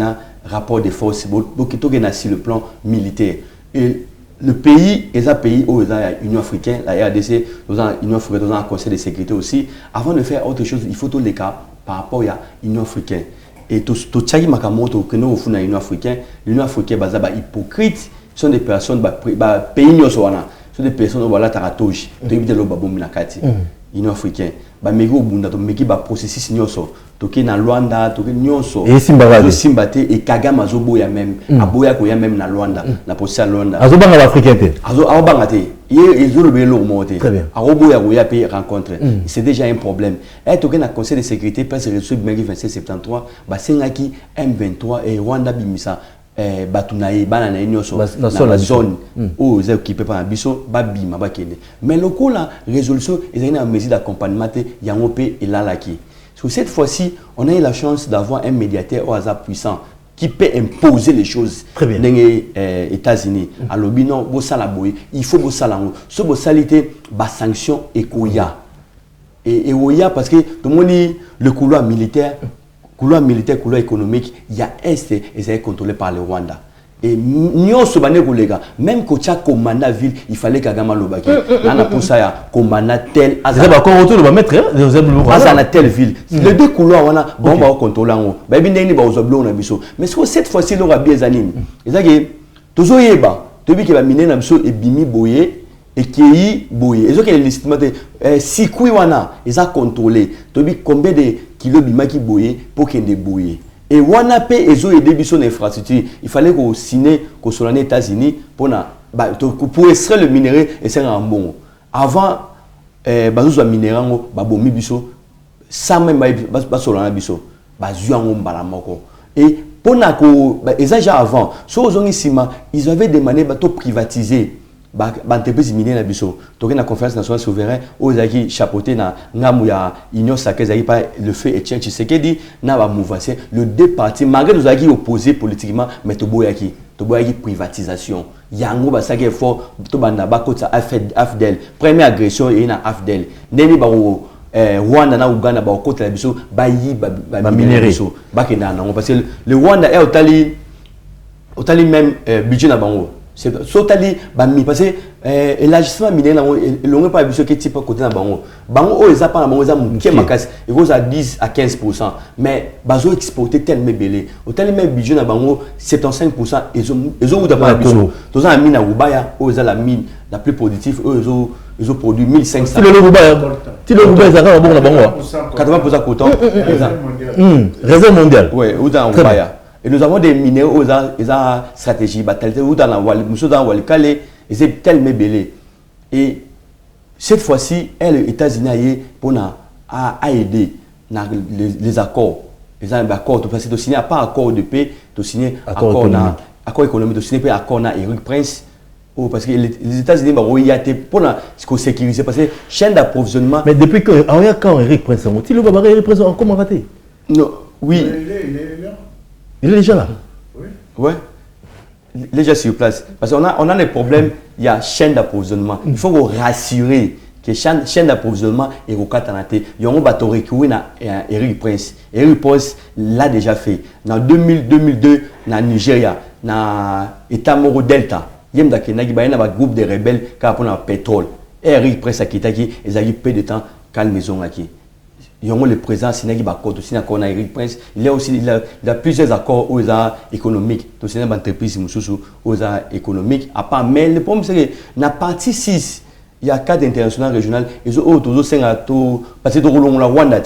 rapport de force, sur le plan militaire. Et le pays est un pays où l'Union africaine, la RDC, l'Union africaine, dans un conseil de sécurité aussi. Avant de faire autre chose, il faut tout les cas par rapport à l'Union africaine. Et tout ce makamoto que nous faisons dans l'Union africaine est hypocrite. Ce sont des personnes, pays sont des personnes qui sont taratouches. L'Union africaine. ba meki obunda to meki ba processus nyonso toke na Luanda toke nyonso et Simbate et Kagame azoboya même aboya ko ya même na Luanda na processus Luanda azobanga ba africain te azobanga te ils ont le monté azoboya ko ya pe rencontre c'est déjà un problème et toke na conseil de sécurité presse reçu bengi 2773 ba sengaki M23 et Rwanda bimisa batunaye bana na nyonso na zone où ils occupé par biso ba bima ba kende mais le coup la résolution ils ont une mesure d'accompagnement yango pe elalaki. Cette fois-ci, on a eu la chance d'avoir un médiateur au hasard puissant qui peut imposer les choses dans les États-Unis. Alors, non, il faut que ça ce salité, la sanction et koya. Et oya parce que tout le monde dit le couloir militaire, couloir économique, il y a est et c'est contrôlé par le Rwanda. Et nous sommes même quand tu as commandé la ville, il fallait qu'Agama Lobaki. On a pour ça commandé tel. C'est pas qu'on retourne va mettre dans telle ville. Les deux couloirs on a bon va contrôler en haut. Bah bien n'est pas aux oblons na biso. Mais cette fois-ci le rabbi les anime. Et ça que toujours yeba. Tu dis que va miner na biso et bimi boyer et qui boyer. Et ça que les si kui wana ils a contrôlé. Tu dis combien de kilos bima qui boyer pour qu'il ne boyer. Et Wanape et Zo et Débiso d'infrastructure, il fallait qu'on signe qu'on soit aux États-Unis pour extraire le minerai et c'est un bon. Avant, bazo minerai babomi biso, ça même basolana biso, bazuango balamoko. Et pour déjà avant, ils avaient demandé de privatiser. L'entreprise minière na biso toke na conférence nationale souverain aux aki chapeauté na ngamu ya union sacrée zaki pas le fait Etienne Tshisekedi na ba mouvance le deux partis malgré nous aki opposés politiquement mais to boyaki privatisation yango ba saki fort to banda ba kota AFDEL première agression et na AFDEL ndeni ba Rwanda na Uganda ba kota biso ba yi ba minéraux biso ba kena na parce que le Rwanda est otali même budget na bango. C'est totally parce que l'élargissement minier l'on pas vu ce qui type côté na bango bango ils a pas na bango ils a muké makasi et vous à 10 à 15% mais bazo exporter tellement belé autant même budget na bango 75% ils ont pas biso tous en mine à Ubaya ils a la mine la plus productive ils ont produit 1500 le Ubaya ça va bon na bango 80% coton réserve mondiale ouais ou dans Ubaya. Et nous avons des minéraux, ils ont stratégie, ou dans la Wali, nous sommes dans Walikale, et c'est tellement belé. Et cette fois-ci, les États-Unis pour aider les accords. Les accords, parce que tu signes pas accord de paix, tu signes accord économique, tu signes pas accord na Eric Prince. Parce que les États-Unis il y a pour la sécuriser, parce que chaîne d'approvisionnement. Mais depuis quand Eric Prince, il va barrer Eric Prince comment raté? Non, oui. Il est déjà là. Oui. Ouais. Il est déjà sur place. Parce qu'on a des problèmes, il y a chaîne d'approvisionnement. Il faut rassurer que chaîne d'approvisionnement est au Katanate. Il y a un bateau récurrent à Eric Prince. Eric Prince l'a déjà fait. En 2002, dans Nigeria, dans l'État-Moro Delta, il y a un groupe de rebelles qui a le pétrole. Eric Prince a quitté, ils ont eu peu de temps quand la maison a quitté. Il y a le président Sinaki Bakot, aussi un Eric Prince. Il y a aussi plusieurs accords aux économiques. Donc, c'est une entreprise aux économiques. À part, mais le problème, c'est que dans la partie 6, il y a 4 internationales régionales. Ils ont tous ces parce que la Rwanda,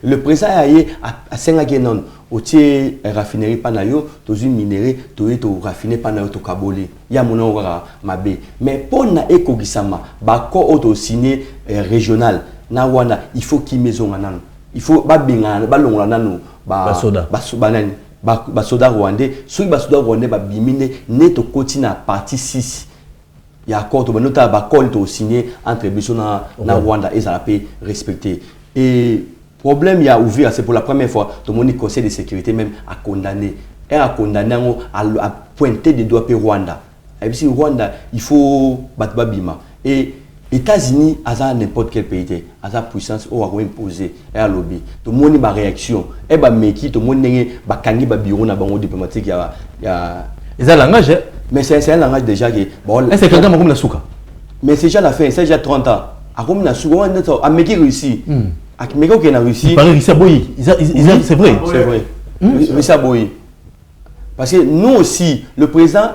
le président a 5 ans. Au tiers raffinerie panayo, tous une minerai, tous raffiné panayo to kaboli. Il y a mon mabé. Mais pour na ekogisama, bako auto signé régional. Na wana il faut qu'il maison anano il faut ba binga ba longola nano ba soda rwandais ceux ba soda rwandais ba bimine neto kotina partie 6 il y a accord to banota ba col to signé entre biso na Rwanda et ça la paix respecté et problème il y a ouvert c'est pour la première fois tout le monde conseil de sécurité même a condamné à pointer des doigts pour Rwanda et puis Rwanda il faut battre bima et États-Unis, à n'importe quel pays, à sa puissance, ou à imposer, et à lobby. Tout le monde a une réaction. Et bah, tout le monde a un bureau diplomatique. Et ça, langage, mais c'est un langage déjà qui. C'est quelqu'un comme la souka. Mais c'est déjà la fin, c'est déjà 30 ans. À comme la souka, à Meki Russie. À Meki qui est en Russie. C'est vrai. C'est vrai. Russie a boyi. Parce que nous aussi, le président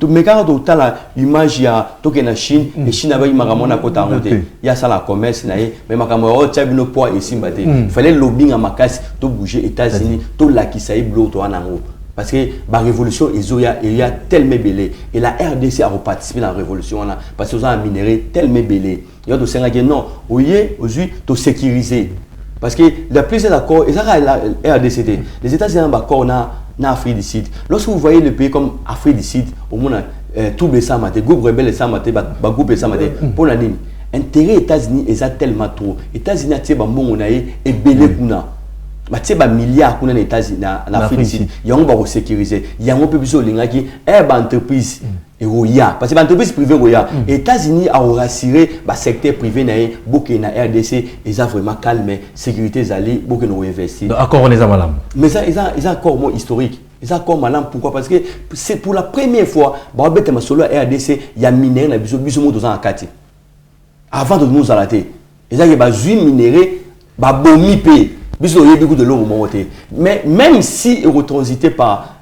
Mais quand tu as l'image, il y a la Chine, et Chine avait une maramona côté à côté. Il y a ça la commerce, mais makamoro, tu as vu nos poids ici, il fallait lobbying à Makas, tu bouger États-Unis, tu l'as qui s'est bloqué, tu en haut. Parce que la révolution, il y a tellement belé. Et la RDC a participé à la révolution, parce qu'ils ont un minerai tellement belé. Il y a d'autres gens non, aujourd'hui, tu sécuriser. Parce que la plus d'accord, et ça, la RDC, les États-Unis ont d'accord en Afrique du Sud. Lorsque vous voyez le pays comme Afrique du Sud, au moins, tout le sang, le groupe rebelle, le groupe le sang, pour la ligne. Intérêt États-Unis est tellement trop. États-Unis, c'est bon, on a et belé kuna. C'est un milliard qu'on a aux États-Unis, en Afrique du Sud. Il y a un peu sécurisé. Il y a un peu plus de gens qui ont une entreprise. Parce que l'entreprise privée, les États-Unis ont rassuré le secteur privé, beaucoup de RDC, ils ont vraiment calmé, sécurité, beaucoup ont investi. Accord, on est à Malam. Mais ça, ils ont encore moins historique. Ils ont encore Malam. Pourquoi? Parce que c'est pour la première fois, sur la RDC, il y a miné dans le Akati. Avant de nous arrêter, ils ont des minéraux, des pays. Il y a beaucoup de l'eau. Mais même si ils ont transité par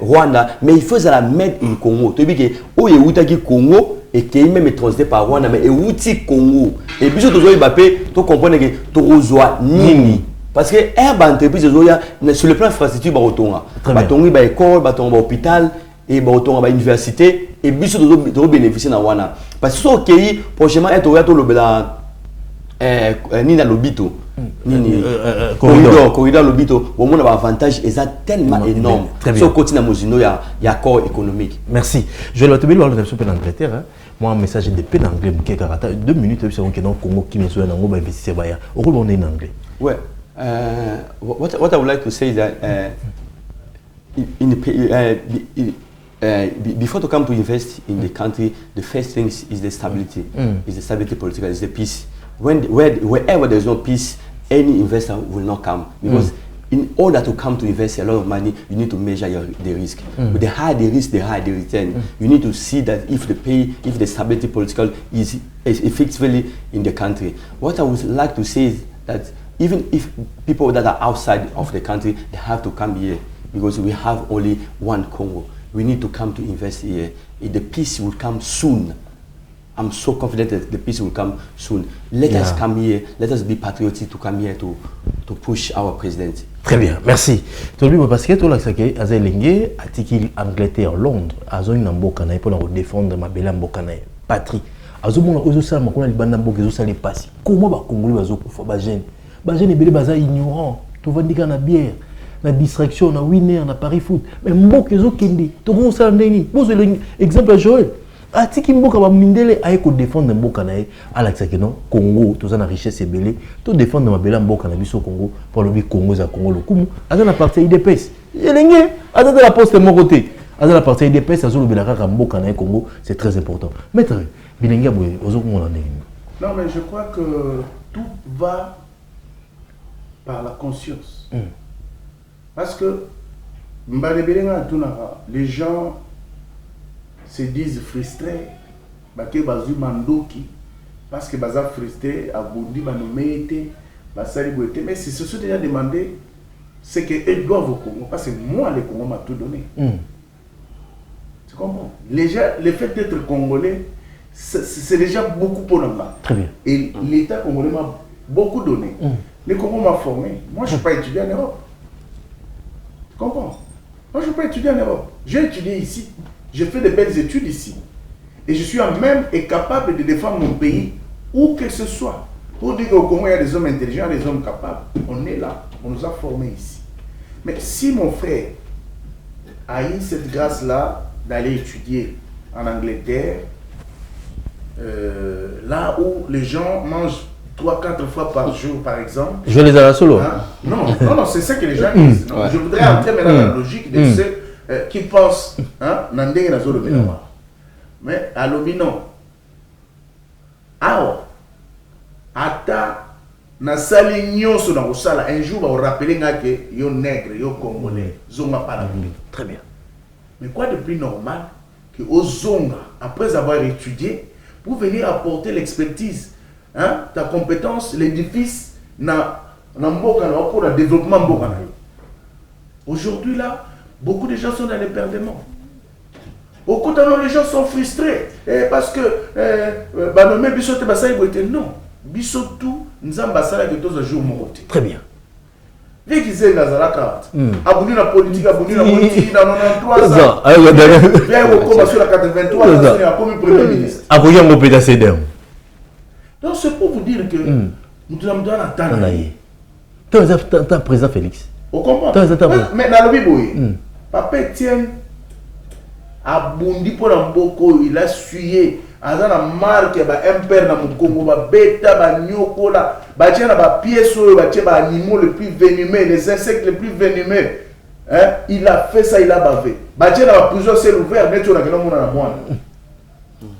Rwanda, mais il faut la mettre au Congo. Tu sais que où il y a Congo et qui est même transité par Rwanda, mais il y a Congo. Et puis surtout, tu comprends que tu reçois Nini. Parce que l'entreprise sur le plan infrastructure, il y a une école, un hôpital, et une université, et puis surtout, tu bénéficier de Rwanda. Parce que ce pays, prochainement, il y a Nina Lobito. Corridor Lobito, au moins l'avantage est tellement énorme. Sur le côté de Mosino, il y a accord économique. Merci. Je vais te dire que l'Angleterre, moi un message de paix en anglais, 2 minutes, c'est que dans le Congo qui me souvient en investisseur. Au rôle on est en anglais. Ouais. What I would like to say is that before to come to invest in the country, the first thing is the stability. Is the stability political, is the peace. Wherever there is no peace, any investor will not come, because in order to come to invest a lot of money, you need to measure the risk. But the higher the risk, the higher the return. You need to see that if the stability political is effectively in the country. What I would like to say is that even if people that are outside of the country, they have to come here, because we have only one Congo. We need to come to invest here. The peace will come soon. I'm so confident that the peace will come soon. Let us come here. Let us be patriotic to come here to push our president. Très bien, merci. Tu vois parce que tu l'as dit, Azel Lengue, article Angleterre, Londres, Azo une mbokana pour défendre ma belle mbokana patrie. Azo mon ozo ça ma kona libanda mboka ozo ça les passer. Comment ba Congolais bazo kufa ba jeune. Ba jeune ebele baza ignorant. Tu vas dire na bière, na distraction, na winner, na Paris foot. Mais mboka ozo kende. Tu vois ça ndeni. Pose l'exemple à Joël. Atiki mboka ba mindele aye ko défendre mboka na ye ala tsaki non Congo to za na richesse ebele to défendre ma bela mboka na biso Congo pour le Congo za Congo lokumu aza na parti IDPS yelenge aza de la poste mon côté aza la parti IDPS azo le belaka mboka na ye Congo, c'est très important. Maître bilenga boye ozo ko ngona ndenge. Non mais je crois que tout va par la conscience. Parce que mbale belenga tunaka les gens se disent frustrés, parce que bazu mandoki, parce que baza frustré, abondi banomete, basali boete, mais si ce sont déjà demandé, c'est qu'ils doivent au Congo, parce que moi le Congo m'a tout donné. Tu comprends? Le fait d'être congolais, c'est déjà beaucoup pour nous. Très bien. Et l'État congolais m'a beaucoup donné. Le Congo m'a formé. Moi je ne suis pas étudié en Europe. Tu comprends? Moi je ne suis pas étudié en Europe. J'ai étudié ici. J'ai fait de belles études ici. Et je suis même et capable de défendre mon pays, où que ce soit. Pour dire qu'au Congo, il y a des hommes intelligents, des hommes capables. On est là. On nous a formés ici. Mais si mon frère a eu cette grâce-là d'aller étudier en Angleterre, là où les gens mangent 3-4 fois par jour, par exemple. Je les ai à la solo. Hein? Non, c'est ça que les gens disent. Je voudrais entrer maintenant dans la logique de ceux qui pensent, Nandé na zolo belawa. Mais à l'obino, ata na sali nyonso na osala un jour va rappeler que yo nègre, yo congolais, zonga pas la vie. Très bien. Mais quoi de plus normal que aux zonga après avoir étudié pour venir apporter l'expertise, ta compétence, l'édifice na mboka na pour le développement mboka na. Aujourd'hui là beaucoup de gens sont dans l'éperdument. Les gens sont frustrés parce que Banomé Bissote Bassaï non. Bissotou, nous avons Bassala qui est un jour mort. Très bien. Dès qu'ils aient la carte, abonné la politique, abonné la politique, dans 93 ans. Viens au combat sur la 83 ans, il y a comme premier ministre. Abonné mon pédasse d'air. Donc c'est pour vous dire que nous avons dans la table. Tu es président Félix. Vous comprenez? Mais dans le Bible, Papa Etienne a bondi pour un boko, il a suyé. Aza na marque ba impère na Mukongo ba beta ba nyokola ba tiena ba pièce ba tiena ba animaux les plus venimeux, les insectes les plus venimeux. Hein? Il a fait ça, il a bavé. Ba tiena ba prison ciel ouvert, mais tu na kena mona na mwana.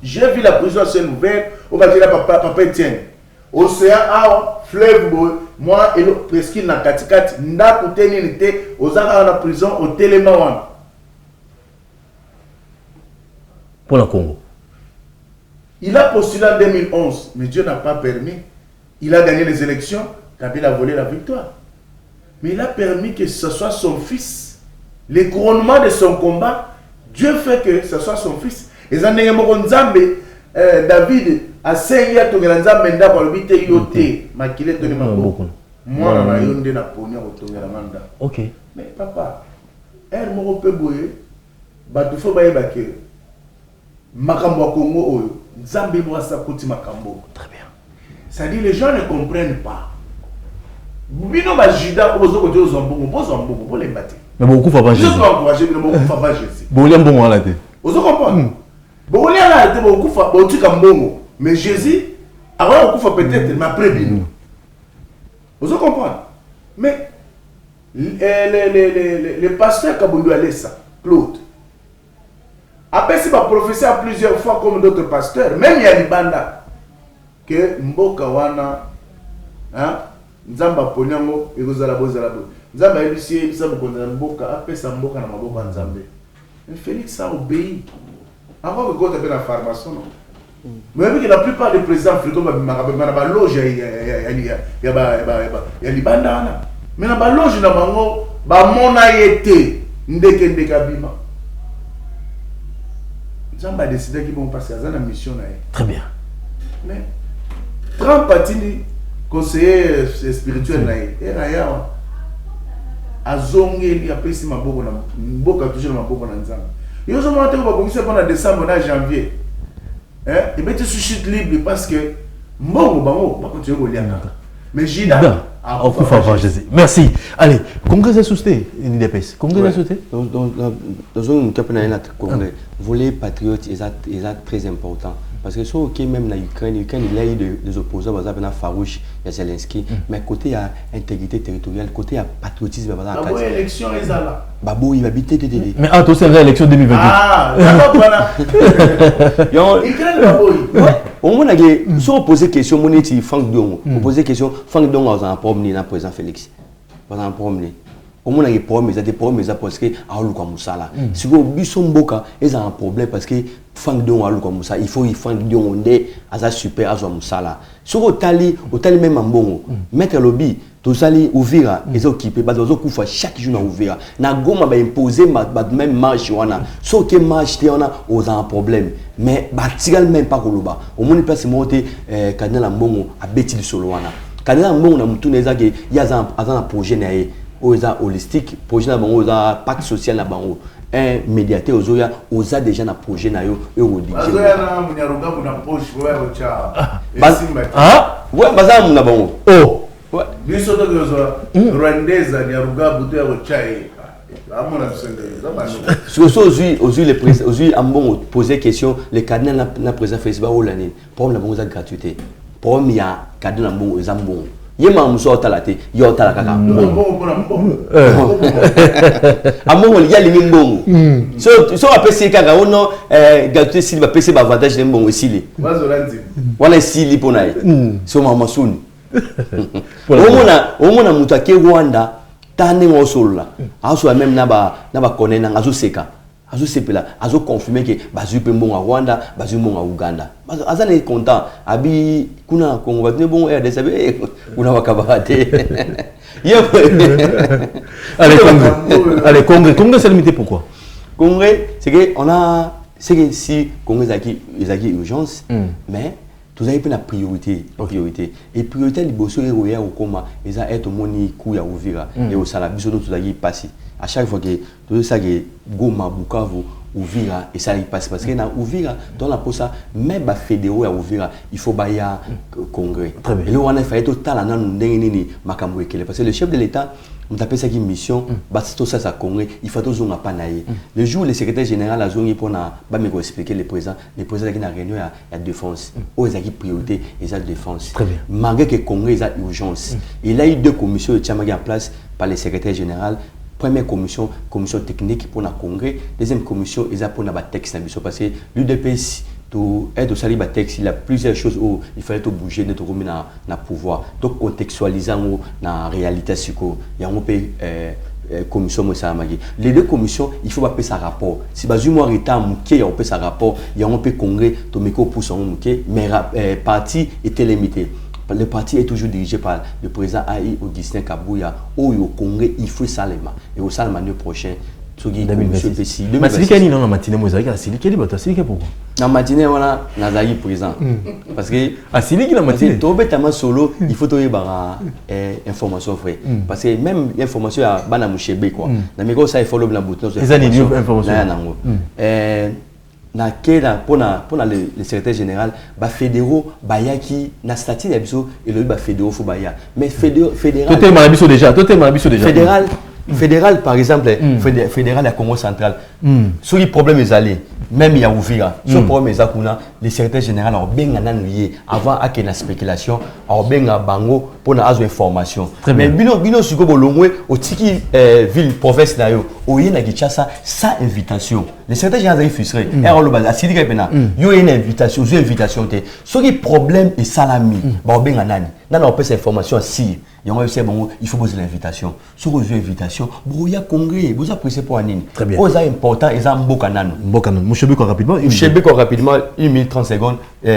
J'ai vu la prison ciel ouvert au ba tiena papa Etienne. Océan a fleuve moi et le presqu'île na katikati nda kuteni nité ozaka na prison au Téléma wana. Pour le Congo. Il a postulé en 2011, mais Dieu n'a pas permis. Il a gagné les élections, Kabila a volé la victoire. Mais il a permis que ce soit son fils. Le couronnement de son combat, Dieu fait que ce soit son fils. Et David a saigné à Tongelanzambe Menda pour le bité yoté. Makile Tony Maboko. Moi, on a yondé na poni au Tongelamanda. Ok. Mais papa, elle m'a repé boye. Batufo baye baké. Makambo Congo oyo. Nzambe mwasa kuti makambo. Très bien. C'est-à-dire les gens ne comprennent pas. Bino ba juda ko bozo ko to zambongo, pour les battre. Mais beaucoup fa pas Jésus. Je peux encourager mais beaucoup fa pas Jésus. Bolem bon ala te. Vous comprenez? Bon là te beaucoup fa botu kambongo. Mais Jésus avant ko fa peut-être mais après bino. Vous comprenez? Mais les pasteurs Kabundu Alessa, Claude. Après, si ma prophétie a plusieurs fois comme d'autres pasteurs, même il y a Libanda, que Mboka wana, hein, Nzamba Ponyango, et vous allez Nzamba Elusier, Nzamba Mboka, après ça Mboka na Mboka Nzambe. Mais Félix a obéi. Avant que quand tu as la pharmacie, non. Mais même que la plupart des présidents africains, ma loge, il y a Libanda. Mais dans la loge, il y a mona été, ndeke bima. J'en ai décidé qu'ils vont passer à la mission. Très bien. Mais 30 patini conseiller spirituel et Raya a zongé, il a pris ma boca, toujours ma boca dans Zamba. Et aujourd'hui, on va commencer pendant décembre, on a janvier. Et bien, tu suscites libre parce que Mbongo, va continuer à lire. Mais Jida. Merci. Allez, congrès est soutenu, l'IDPS. Congrès est soutenu. Dans un cas, congrès, volet patriote est très important. Parce que ce qui est même en Ukraine, il y a eu des opposants, par exemple, Farouche, il y a Zelensky, mais côté à intégrité territoriale, côté à patriotisme, la bonne élection est là. Babo, il va habiter. Mais attends, c'est l'élection 2028. Ah, d'accord, voilà. Au moins, si on pose question, on dit Franck Dong. On pose question, Franck Dong a un problème dans le président Félix. Pas un problème. Au moins, il y a des problèmes parce que Aoluka Moussala. Si vous Bissomboka, il y a un problème parce que Franck Dong Aoluka Moussala. Il faut Franck Dong à super à Moussala. Si vous tali même en bon, mettre lobby, tout ça ouvrir, ils occupés, parce que chaque jour ouvrir. Na goma ba imposer même marche wana. So que marche on a un problème. Mais batigal même pas koloba. Au moins place monter Cardinal Mbongo a beti du solo wana. Cardinal Mbongo na mutuneza ke ya un projet na oza holistique, projet na bango oza pacte social na bango. Un médiateur ozoya oza déjà na projet na yo e o DJ. Ozoya na munyaruga kuna poche boya rocha. Ah? Ouais, baza muna bango. Oh. Ouais. Biso to ozoya Rwandeza nyaruga buto rocha e. Amona sende. Aujourd'hui les présidents, aujourd'hui ambon poser question, les cardinal na président Facebook ou l'année. Pour la bonne gratuité. Pour il y a cardinal ambon ezambon. Yema muso talate yo talaka ka mbongo amongo ya lingi mbongo so apesi kaka ono gratuité sili ba pesi ba avantage de mbongo sili wala sili pona so mama suni omona mutake Rwanda tane ngosolola aso même na ba konena ngazo seka azo sepela azo confirmer que bazu pe mbongo Rwanda bazu mbongo Uganda azane content abi kuna Congo va tenir bon RDC kuna wakabarate allez congrès c'est limité pourquoi congrès c'est que on a c'est que si Congo ezaki urgence mais tous avez la priorité et priorité les bossos et roya au coma ils a être moni coup ya Uvira et au sala biso tous avez passé à chaque fois que tout ça que Goma Bukavu Uvira et ça il passe parce que na Uvira dans la posa même ba fédéraux ya Uvira il faut ba ya congrès et là on a fait total na ndenge nini makambo ekele parce que le chef de l'état on appelle ça qui mission parce que tout ça congrès il faut toujours pas naïe le jour le secrétaire général a zone pour na ba me expliquer le président qui na réunion ya défense aux qui priorité et ça défense malgré que congrès a urgence il a eu deux commissions de Tchamagi en place par le secrétaire général. Première commission technique pour le congrès. Deuxième commission, ils ont pour le texte parce que l'UDPS, tout aide au salut texte, il y a plusieurs choses où il fallait tout bouger, de tout remettre dans pouvoir. Donc contextualiser dans la réalité, il y a un peu commission les deux commissions, il faut pas ça rapport. Si bazu moi retard mouké, il y a un peu ça rapport, il y a un peu congrès, tout meko pour son mouké, mais parti était limité. Le parti est toujours dirigé par le président AI Augustin Kabouya. Au Congrès, il faut Salema. Et au Salema l'année prochaine, tu as mais c'est qui dans la matinée, moi, c'est qui pourquoi la matinée, on a Nazari présent. Parce que c'est qui la matinée. Tu es solo, il faut trouver des informations vraies. Parce que même l'information à Banamouchebe, quoi. Dans mes gros, ça il faut le bouton. C'est ça, les informations. Pour le secrétaire général ba fédéraux ba yaki na statut ya biso et le ba fédéraux faut ba ya mais fédéral toi marabiso déjà fédéral par exemple fédéral à Congo central sur les problèmes les allés même il y a Uvira sur problème les akuna le secrétaire général a bien lié avant à que la spéculation a bien bango pour na azo information mais bino suko bolongwe au tiki ville province na yo oye na Kinshasa sans invitation le secrétaire général est frustré et on le base asidi ka pena yo une invitation sur les problèmes et salami ba bien nani nana on peut cette information si il faut poser l'invitation. Sur vos invitations, il y a congrès, vous appréciez pour Anine. Très bien. C'est important, ils ont Mbokanan. Mbokanan. Mouchebeko rapidement. 1 minute 30 secondes.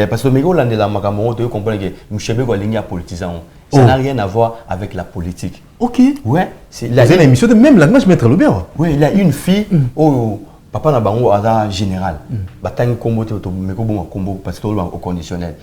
Parce que Mego l'année la Makamoro, tu comprends que Mouchebeko a ligne à politisant. Ça n'a rien à voir avec la politique. Ok. Ouais. C'est une émission de même langage, maître Lobert. Oui, il a une fille. Papa n'a pas général. Bataille combo, tu Mego bon combo parce que au conditionnel.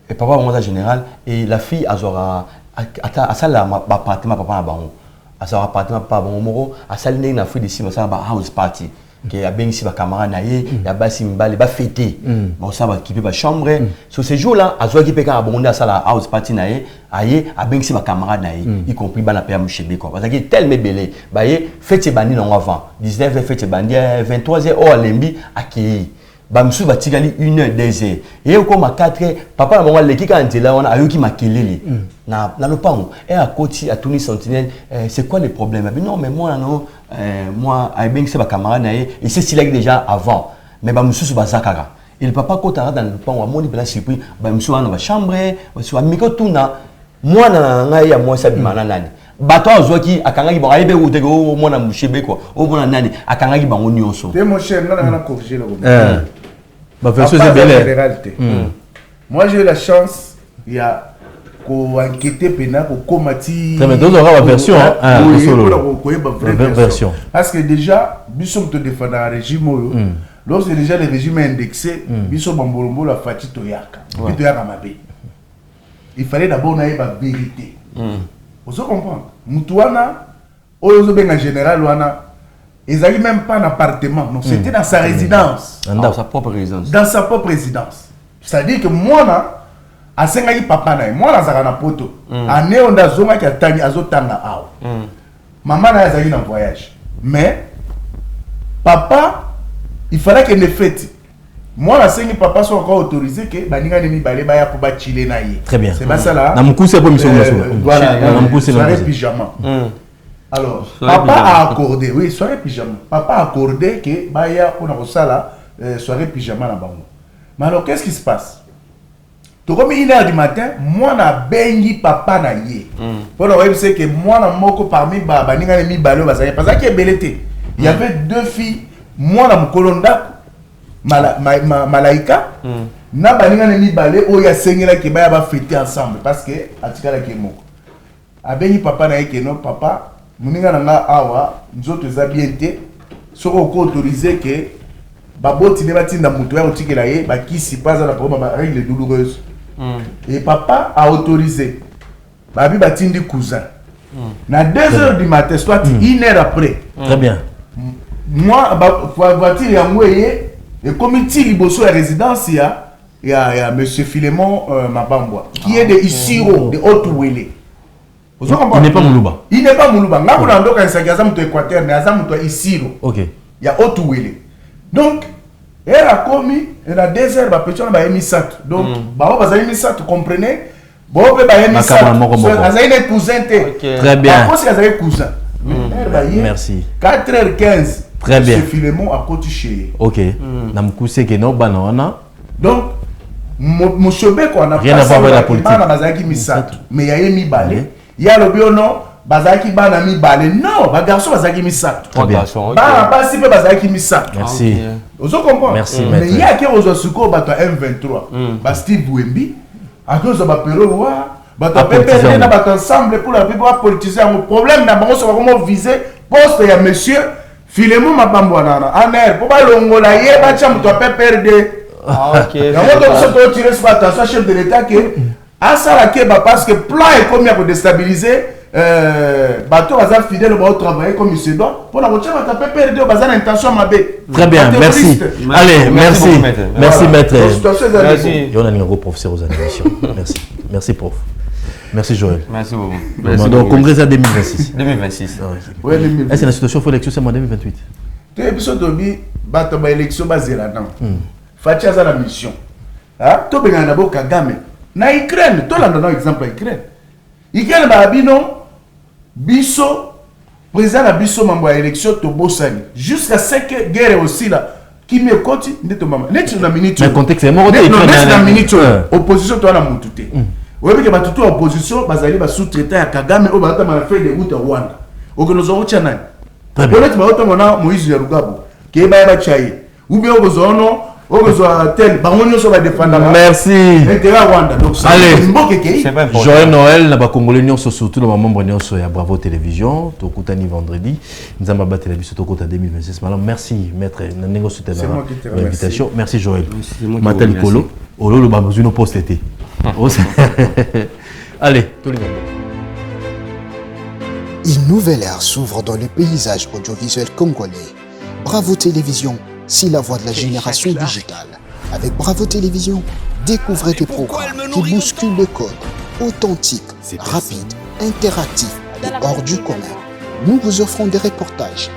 Et papa bon général et la fille azora à ça là appartement papa na bango à ça appartement papa bango moro à ça na Afrique d'ici ça ba house party que ya ben ici ba camarade na ye ya ba simbale ba fêter bon ça va équiper ba chambre sur ces jours là azo équiper ka bonda ça la house party na ye aye a ben ici ba camarade na ye y compris ba na père Mouchebe quoi parce que tellement belé ba ye fête bandi non avant 19h fête bandi 23h au Lembi accueilli bamsu batikali 1h 2h et comme à 4h papa na bango leki ka ntela wana ayoki makelele na lopango et à côté à Tony Sentinelle c'est quoi le problème non mais moi non moi ay ben c'est ba camarade na et c'est style déjà avant mais bamsu bazakara et le papa kotara dans le lopango amoni bela surpris bamsu wana ba chambre bamsu amiko tuna moi na ngai ya moi sabimana nani bato azwaki akangaki bango ayebe uteke o mona Mouchebe quoi o mona nani akangaki bango nyonso te mon cher na corriger le ma version c'est belle. Moi j'ai eu la chance il y a ko enquêter pena ko komati très bien donc on aura la version version parce que déjà biso te défendre un régime lorsque déjà le régime est indexé biso bambolombo la fati toyaka toyaka mabe il fallait d'abord na ba vérité vous comprenez mutuana oyo benga général wana ils n'avaient même pas un appartement, non, c'était dans sa résidence. Dans sa propre résidence. Dans sa propre résidence. C'est-à-dire que moi, à Sengaï papa, moi, je suis en poto. À Néon, je suis en maman, je suis en voyage. Mais, papa, il fallait qu'il ne fête. Moi, la Sengaï papa sont encore autorisés que Baninga ne m'ibale baya pour chiller naïe. Très bien. C'est pas ça là. Voilà, soirée pyjama. Alors, papa a accordé, oui, soirée pyjama. Papa a accordé que Baya on a ça là, soirée pyjama na bango. Mais alors, qu'est-ce qui se passe? Tu comme 1h du matin, moi na bengi papa na yé. Pour le web c'est que moi na moko parmi baninga mi balo bazaya parce qu'il est belleté. Il y avait deux filles, moi na mukolonda Malaika, na baninga mi balé o ya sengela ki baya ba fêter ensemble parce que atikala ki moko. A bengi papa na yé que non papa Muninga nanga awa nzoto za bien te soko ko autoriser que baboti ne batinda mutu ya otikela ye bakisi paza na problème ba règle douloureuse. Et papa a autorisé babi batindi cousin. Na 2h du matin, soit 1h après. Très bien. Moi voiture ya moye et comité liboso ya résidence il y a monsieur Philémon Mabambwa qui est de Isiro de Haute-Ouélé. Il n'est pas Moulouba. Il n'est pas Moulouba. Ngako na ndoka nsaga zamu to Équateur mais azamu to Isiro. OK. Il y a Haute-Ouélé. Donc elle a commis elle a 2 heures ba petit on ba émissat. Donc ba ba za émissat, comprenez? Bon ba émissat. Azaï ne cousin té. Très bien. Parce que azaï cousin. Merci. 4h15. Très bien. Monsieur Philémon a cotiché. OK. Namkuse ke no banana. Donc monsieur Beko on a rien à voir avec la politique. Bana bazaki misat. Mais ya mi balé. Ya lo biono bazaki bana mi balé. Non, ba garçon bazaki misat. Très bien. Ba pas si peu bazaki misat. Merci. Vous comprenez? Merci mais il y a qui aux suko bato M23. Ba Steve Bouembi à cause de ba Pero wa bato PPR na bato ensemble pour la plupart politiser un problème na bango so comment viser poste ya monsieur Philémon Mabambwa nana aner pour ba longola ye ba cha muto PPRD. OK. Na moto so to tirer sur attention chef de l'état que asala ke ba parce que plan est comme pour déstabiliser bateau bazar fidèle au travailler comme il se doit pour la voiture va taper perdre au bazar intention mabé. Très bien, merci. Allez, merci. Merci maître. Merci. Et on a un gros professeur aux animations. Merci. Merci prof. Merci Joël. Merci beaucoup. Donc congrès à 2026. 2026. Oui, 2026. Est-ce que la situation faut l'élection c'est en 2028? Tu épisode de bateau ba élection basée là-dedans. Fatia za la mission. Ah, to benga na boka Kagame. Na Ukraine, to landa na exemple Ukraine. Ukraine ba bino biso président la biso mambo ya élection to bosani jusqu'à ce que guerre aussi là qui me koti ndeto mama net na minute mais contexte est mort na minute opposition to na mututé oyebi ke batutu opposition bazali ba sous-traitant ya Kagame o ba ta ma fait de route à Rwanda okonozo ocha nani peut-être ba oto mona Moïse ya Rugabo ke ba ba chai ou bien okozono tel bangonyo so ba défendre merci intérêt Rwanda donc allez Joël Noël na ba congolais nyonso surtout na ba membre nyonso ya Bravo Télévision to kutani vendredi nzamba ba télévision to kota 2026 malam merci maître na nengo soutenir l'invitation merci Joël Matel Kolo ololo ba besoin poste été allez tout le monde. Une nouvelle ère s'ouvre dans le paysage audiovisuel congolais. Bravo Télévision, c'est la voix de la génération digitale. Avec Bravo Télévision, découvrez des programmes qui bousculent le code, authentiques, rapides, interactifs et hors du commun. Nous vous offrons des reportages,